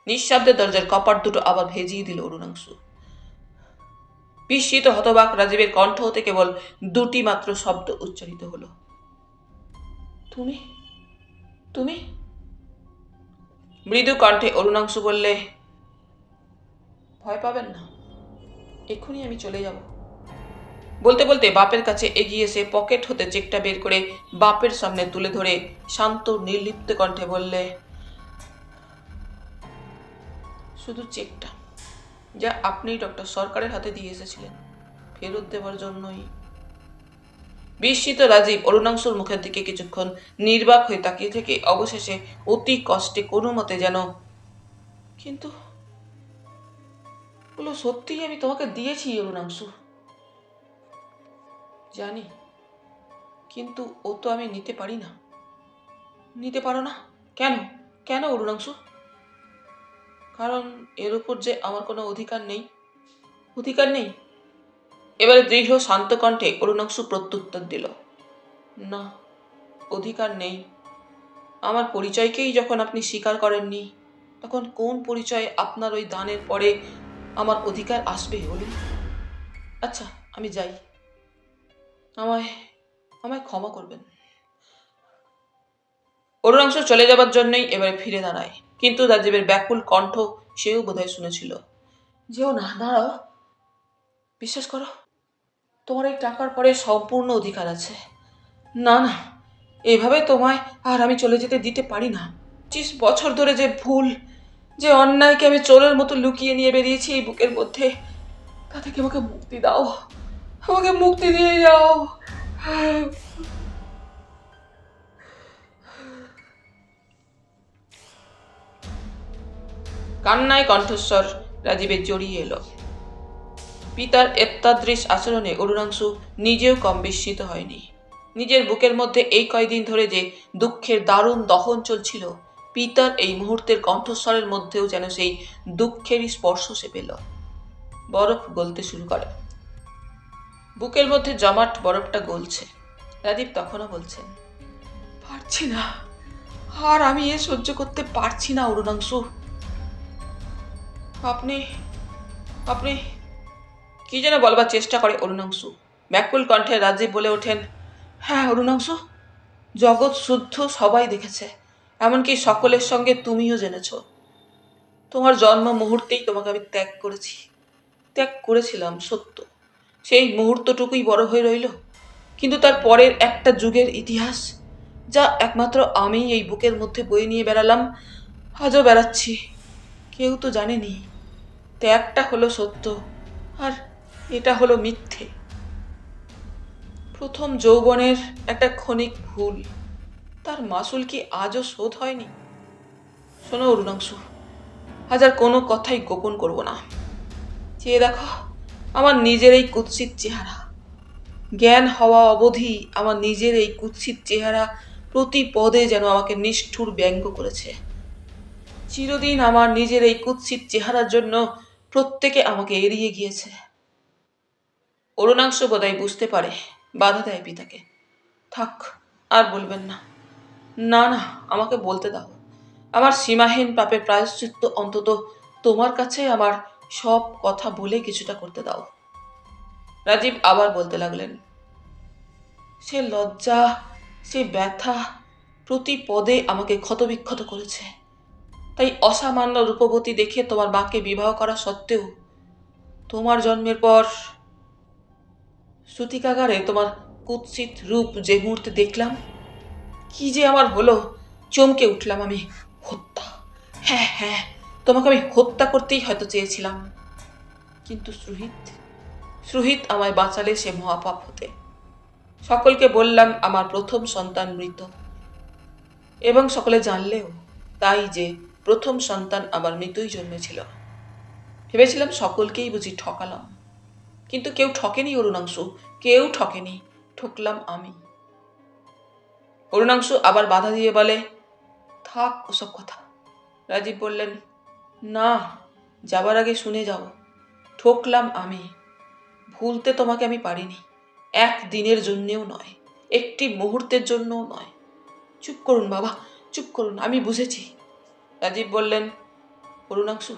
নিঃশব্দে দরজার কপাট দুটো আবার ভেজিয়ে দিল অরুণাংশু। বিস্মিত হতবাক রাজীবের কণ্ঠ হতে কেবল দুটি মাত্র শব্দ উচ্চারিত হলো, তুমি, তুমি। মৃদু কণ্ঠে অরুণাংশু বললে, ভয় পাবেন না, এক্ষুনি আমি চলে যাব। বলতে বলতে বাপের কাছে এগিয়ে এসে পকেট হতে চেকটা বের করে বাপের সামনে তুলে ধরে শান্ত নির্লিপ্ত কণ্ঠে বললে, শুধু চেকটা, যা আপনি ডক্টর সরকারের হাতে দিয়ে এসেছিলেন, ফেরত দেওয়ার জন্যই। বিস্মিত রাজীব অরুণাংশুর মুখের দিকে কিছুক্ষণ নির্বাক হয়ে তাকিয়ে থেকে অবশেষে অতি কষ্টে কোনো মতে যেন, কিন্তু বলো, সত্যিই আমি তোমাকে দিয়েছি অরুণাংশু। জানি, কিন্তু ও তো আমি নিতে পারি না। নিতে পারো না? কেন, কেন অরুণাংশু? কারণ এর উপর যে আমার কোনো অধিকার নেই। অধিকার নেই? এবারে দৃঢ় শান্ত কণ্ঠে অরুণাংশু প্রত্যুত্তর দিল, না, অধিকার নেই। আমার পরিচয়কেই যখন আপনি স্বীকার করেননি, তখন কোন পরিচয় আপনার ওই দানের পরে আমার অধিকার আসবে বলুন? আচ্ছা, আমি যাই, আমায় আমায় ক্ষমা করবেন। অরুণাংশ চলে যাবার জন্যই এবারে ফিরে দাঁড়ায়, কিন্তু রাজীবের ব্যাকুল কণ্ঠ সেও বোধহয় শুনেছিল। যেও না, দাঁড়াও, বিশ্বাস করো, তোমার এই টাকার পরে সম্পূর্ণ অধিকার আছে। না না, এভাবে তোমায় আর আমি চলে যেতে দিতে পারি না। 25 বছর ধরে যে ভুল, যে অন্যায়কে আমি চোরের মতো লুকিয়ে নিয়ে বেরিয়েছি এই বুকের মধ্যে, তা থেকে আমাকে মুক্তি দাও, আমাকে মুক্তি দিয়ে যাও। কান্নায় কণ্ঠস্বর রাজীবের জড়িয়ে এলো। পিতার এত্তাদৃশ আচরণে অরুণাংশু নিজেও কম বিস্মিত হয়নি। নিজের বুকের মধ্যে এই কয়দিন ধরে যে দুঃখের দারুণ দহন চলছিল, পিতার এই মুহূর্তের কণ্ঠস্বরের মধ্যেও যেন সেই দুঃখেরই স্পর্শ সে পেল। বরফ গলতে শুরু করে। বুকের মধ্যে জমাট বরফটা গলছে। রাজীব তখনও বলছেন, পারছি না, আর আমি এ সহ্য করতে পারছি না অরুণাংশু। আপনি আপনি কি যেন বলবার চেষ্টা করে অরুণাংশু। ব্যাকুল কণ্ঠে রাজীব বলে ওঠেন, হ্যাঁ অরুণাংশু, জগৎ শুদ্ধ সবাই দেখেছে, এমনকি সকলের সঙ্গে তুমিও জেনেছ। তোমার জন্ম মুহূর্তেই তোমাকে আমি ত্যাগ করেছি। ত্যাগ করেছিলাম সত্য, সেই মুহূর্তটুকুই বড় হয়ে রইল, কিন্তু তার পরের একটা যুগের ইতিহাস, যা একমাত্র আমি এই বুকের মধ্যে বয়ে নিয়ে বেড়ালাম, আজও বেড়াচ্ছি। কেউ তো জানেনি ত্যাগটা হলো সত্য, আর এটা হলো মিথ্যে। প্রথম যৌবনের একটা ক্ষণিক ভুল, তার মাসুল কি আজও শোধ হয়নি? শোনো অরুণাংশু, আজ আর কোনো কথাই গোপন করব না। চেয়ে দেখো আমার নিজের এই কুৎসিত চেহারা। জ্ঞান হওয়া অবধি আমার নিজের এই কুৎসিত চেহারা প্রতি পদে যেন আমাকে নিষ্ঠুর ব্যঙ্গ করেছে। চিরদিন আমার নিজের এই কুৎসিত চেহারার জন্য প্রত্যেকে আমাকে এড়িয়ে গিয়েছে। অরুণাংশ বোধহয় বুঝতে পারে, বাধা দেয় পিতাকে, থাক, আর বলবেন না। না না, আমাকে বলতে দাও। আমার সীমাহীন পাপের প্রায়শ্চিত্ত অন্তত তোমার কাছে আমার সব কথা বলে কিছুটা করতে দাও। রাজীব আবার বলতে লাগলেন, সে লজ্জা, সে ব্যথা প্রতি পদে আমাকে ক্ষতবিক্ষত করেছে। তাই অসামান্য রূপবতী দেখে তোমার মাকে বিবাহ করা সত্ত্বেও তোমার জন্মের পর শ্রুতিকাগারে তোমার কুৎসিত রূপ যে মুহূর্তে দেখলাম, কি যে আমার হলো, চমকে উঠলাম আমি। হত্যা, হ্যাঁ হ্যাঁ, তোমাকে আমি হত্যা করতেই হয়তো চেয়েছিলাম, কিন্তু সুহিত আমায় বাঁচালে সে মহাপাপ হতে। সকলকে বললাম আমার প্রথম সন্তান মৃত, এবং সকলে জানলেও তাই যে প্রথম সন্তান আমার মৃতই জন্মেছিল। ভেবেছিলাম সকলকেই বুঝি ঠকালাম, কিন্তু কেউ ঠকেনি অরুণাংশু, কেউ ঠকেনি, ঠকলাম আমি। অরুণাংশু আবার বাধা দিয়ে বলে, থাক ওসব কথা। রাজীব বললেন, না, যাবার আগে শুনে যাও, ঠকলাম আমি। ভুলতে তোমাকে আমি পারিনি, এক দিনের জন্যেও নয়, একটি মুহূর্তের জন্যও নয়। চুপ করুন বাবা, চুপ করুন, আমি বুঝেছি। রাজীব বললেন, অরুণাংশু,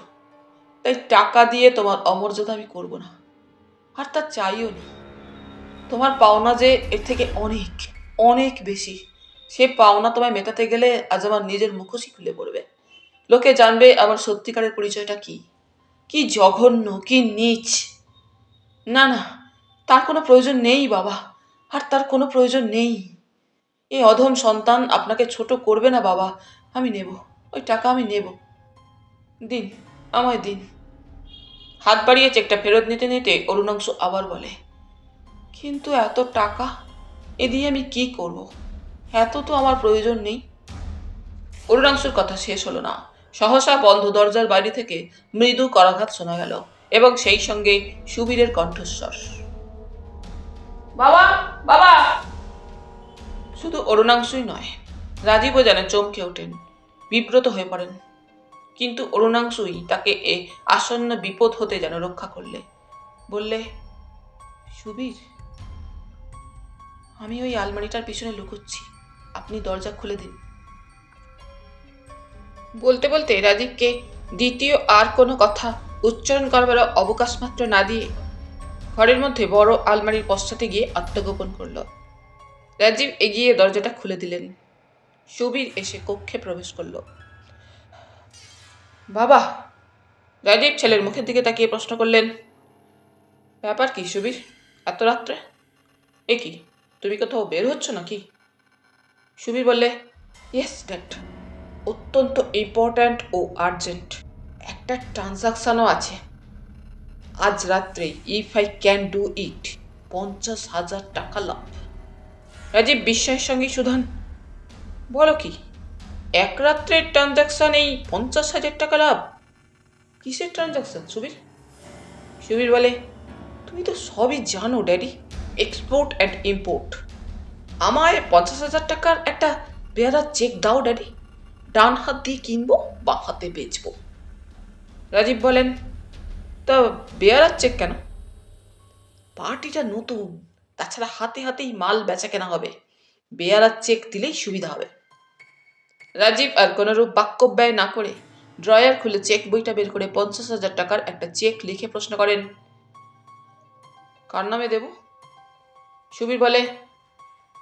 তাই টাকা দিয়ে তোমার অমর্যাদা আমি করব না, আর তা চাইও নি। তোমার পাওনা যে এর থেকে অনেক অনেক বেশি, সে পাওনা তোমায় মেটাতে গেলে আজ আমার নিজের মুখোশই খুলে পড়বে। লোকে জানবে আমার সত্যিকারের পরিচয়টা কি, কি জঘন্য, কি নীচ। না না, তার কোনো প্রয়োজন নেই বাবা, আর তার কোনো প্রয়োজন নেই। এই অধম সন্তান আপনাকে ছোট করবে না বাবা, আমি নেব, ওই টাকা আমি নেব। দিন, আমায় দিন। হাত বাড়িয়ে চেকটা ফেরত নিতে নিতে অরুণাংশু আবার বলে, কিন্তু এত টাকা, এ দিয়ে আমি কি করব? এত তো আমার প্রয়োজন নেই। অরুণাংশুর কথা শেষ হলো না। সহসা বন্ধ দরজার বাইরে থেকে মৃদু করাঘাত শোনা গেল, এবং সেই সঙ্গে সুবীরের কণ্ঠস্বর, বাবা, বাবা। শুধু অরুণাংশুই নয়, রাজীবও যেন চমকে ওঠেন, বিব্রত হয়ে পড়েন। কিন্তু অরুণাংশুই তাকে এ আসন্ন বিপদ হতে যেন রক্ষা করলে। বললে, সুবীর, আমি ওই আলমারিটার পিছনে লুকোচ্ছি, আপনি দরজা খুলে দিন। বলতে বলতে রাজীবকে দ্বিতীয় আর কোনো কথা উচ্চারণ করবার অবকাশ মাত্র না দিয়ে ঘরের মধ্যে বড় আলমারির পশ্চাতে গিয়ে আত্মগোপন করল। রাজীব এগিয়ে দরজাটা খুলে দিলেন। সুবীর এসে কক্ষে প্রবেশ করল। বাবা, রাজীব ছেলের মুখের দিকে তাকিয়ে প্রশ্ন করলেন, ব্যাপার কি সুবীর, এত রাত্রে? এ কি, তুমি কোথাও বের হচ্ছ নাকি? সুবীর বললে, ইয়েস ড্যাড, অত্যন্ত ইম্পর্ট্যান্ট ও আর্জেন্ট একটা ট্রানজাকশনও আছে আজ রাত্রেই, if I can do it, 50,000 টাকা লাভ। রাজীব বিস্ময়ের সঙ্গে সুধান, বলো কি, এক রাত্রের ট্রানজাকশনেই 50,000 টাকা লাভ? কিসের ট্রানজাকশন সুবীর? সুবীর বলে, তুমি তো সবই জানো ড্যাডি, এক্সপোর্ট অ্যান্ড ইম্পোর্ট। আমায় 50,000 টাকার একটা বেয়ারা চেক দাও ড্যাডি, ডান হাত দিয়ে কিনবো, বাঁ হাতে বেচবো। রাজীব বলেন, তা বেয়ারার চেক কেন? পার্টিটা নতুন, তাছাড়া হাতে হাতেই মাল বেচা কেনা হবে, বেয়ারার চেক দিলেই সুবিধা হবে। রাজীব আর কোনরূপ বাক্য ব্যয় না করে ড্রয়ার খুলে চেক বইটা বের করে 50,000 টাকার একটা চেক লিখে প্রশ্ন করেন, কার নামে দেব? সুবীর বলে,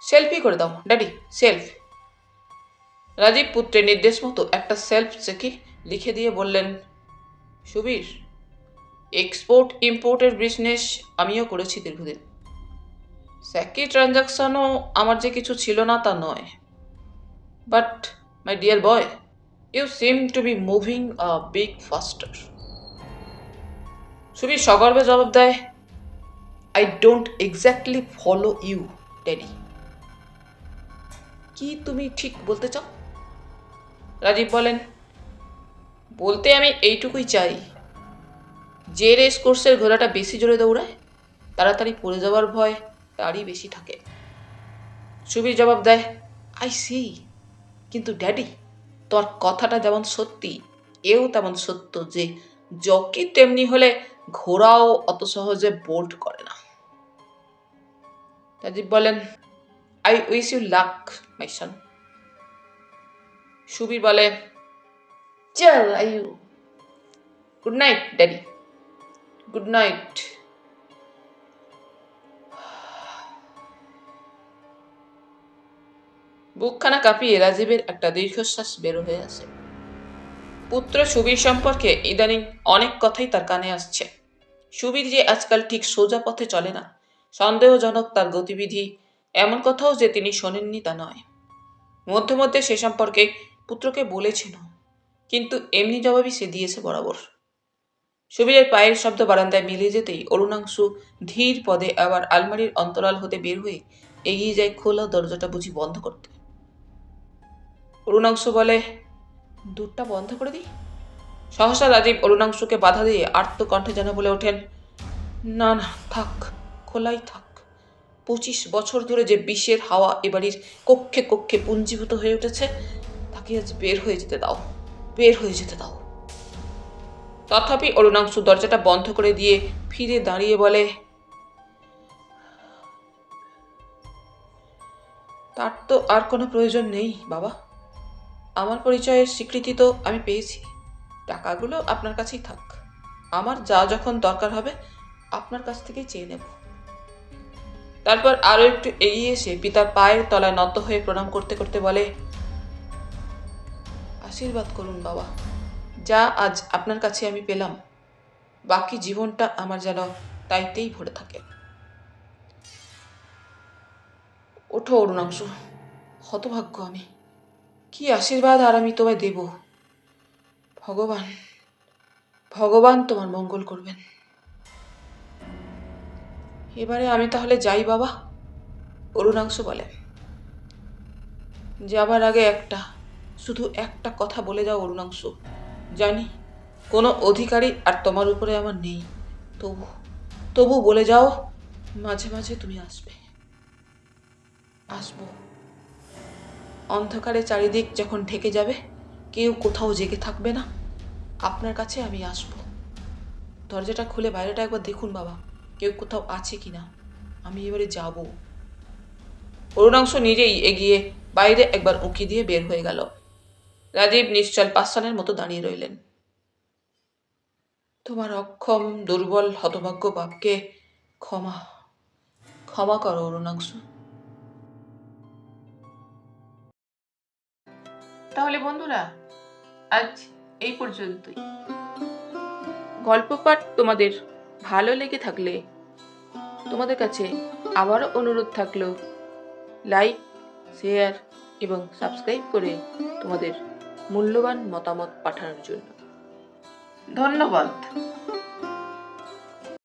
সেলফি করে দাও ড্যাডি, সেলফ। রাজীব পুত্রের নির্দেশ মতো একটা সেলফ চেকে লিখে দিয়ে বললেন, সুবীর, এক্সপোর্ট ইম্পোর্টের বিজনেস আমিও করেছি দীর্ঘদিন। স্যাকি ট্রানজাকশনও আমার যে কিছু ছিল না তা নয়, but my dear boy, you seem to be moving a big faster. Subir সগর্বে জবাব দেয়, I don't exactly follow you daddy. কি তুমি ঠিক বলতে চাও? রাজীব বলেন, বলতে আমি এইটুকুই চাই, যে রেস কোর্সের ঘোড়াটা বেশি জোরে দৌড়ায়, তাড়াতাড়ি পড়ে যাওয়ার ভয় তারই বেশি থাকে। সুবীর জবাব দেয়, আই সি, কিন্তু ড্যাডি, তোর কথাটা যেমন সত্যি, এও তেমন সত্য যে জকি তেমনি হলে ঘোড়াও অত সহজে বোল্ট করে না। রাজীব বলেন, I wish you luck my son. Subir বলে, চল আইউ, good night daddy, good night. বুকখানা কাঁপিয়ে রাজীবের একটা দীর্ঘশ্বাস বের হয়ে আসে। পুত্র সুবীর সম্পর্কে ইদানিং অনেক কথাই তার কানে আসছে। সুবীর যে আজকাল ঠিক সোজা পথে চলে না, সন্দেহজনক তার গতিবিধি, এমন কথাও যে তিনি শোনেননি তা নয়। মধ্যে মধ্যে সে সম্পর্কে পুত্রকে বলেছিল, কিন্তু এমনি জবাবই সে দিয়েছে বরাবর। সুবীরের পায়ের শব্দ বারান্দায় মিলে যেতেই অরুণাংশু ধীর পদে আবার আলমারির অন্তরাল হতে বের হয়ে এগিয়ে যায় খোলা দরজাটা বুঝি বন্ধ করতে। অরুণাংশু বলে, দূরটা বন্ধ করে দিই। সহসা রাজীব অরুণাংশুকে বাধা দিয়ে আর্ত কণ্ঠে যেন বলে ওঠেন, না না, থাক, খোলাই থাক। 25 বছর ধরে যে বিষের হাওয়া এবাড়ির কক্ষে কক্ষে পুঞ্জীভূত হয়ে উঠেছে, তাকে আজ বের হয়ে যেতে দাও, বের হয়ে যেতে দাও। তথাপি অরুণাংশু দরজাটা বন্ধ করে দিয়ে ফিরে দাঁড়িয়ে বলে, তার তো আর কোনো প্রয়োজন নেই বাবা। আমার পরিচয়ের স্বীকৃতি তো আমি পেয়েছি, টাকাগুলো আপনার কাছেই থাক। আমার যা যখন দরকার হবে আপনার কাছ থেকেই চেয়ে নেব। তারপর আরো একটু এগিয়ে এসে পিতার পায়ের তলায় নত হয়ে প্রণাম করতে করতে বলে, আশীর্বাদ করুন বাবা, যা আজ আপনার কাছে আমি পেলাম, বাকি জীবনটা আমার যেন তাইতেই ভরে থাকে। ওঠো অরুণাংশু, হতভাগ্য আমি, কি আশীর্বাদ আর আমি তোমায় দেব। ভগবান, ভগবান তোমার মঙ্গল করবেন। এবারে আমি তাহলে যাই বাবা, অরুণাংশু বলে। যাবার আগে শুধু একটা কথা বলে যাও অরুণাংশু। জানি কোনো অধিকারী আর তোমার উপরে আমার নেই, তবু তবু বলে যাও, মাঝে মাঝে তুমি আসবে। আসবো। অন্ধকারে চারিদিক যখন ঢেকে যাবে, কেউ কোথাও জেগে থাকবে না, আপনার কাছে আমি আসব। দরজাটা খুলে বাইরেটা একবার দেখুন বাবা, কেউ কোথাও আছে কিনা, আমি এবারে যাব। অরুণাংশু নিজেই এগিয়ে বাইরে একবার উঁকি দিয়ে বের হয়ে গেল। রাজীব নিশ্চল পাষাণের মতো দাঁড়িয়ে রইলেন। তোমার অক্ষম দুর্বল হতভাগ্য বাপকে ক্ষমা, ক্ষমা করো অরুণাংশু। তাহলে বন্ধুরা, আজ এই পর্যন্তই। গল্প পাঠ তোমাদের ভালো লেগে থাকলে তোমাদের কাছে আবারও অনুরোধ থাকলো, লাইক, শেয়ার এবং সাবস্ক্রাইব করে তোমাদের মূল্যবান মতামত পাঠানোর জন্য। ধন্যবাদ।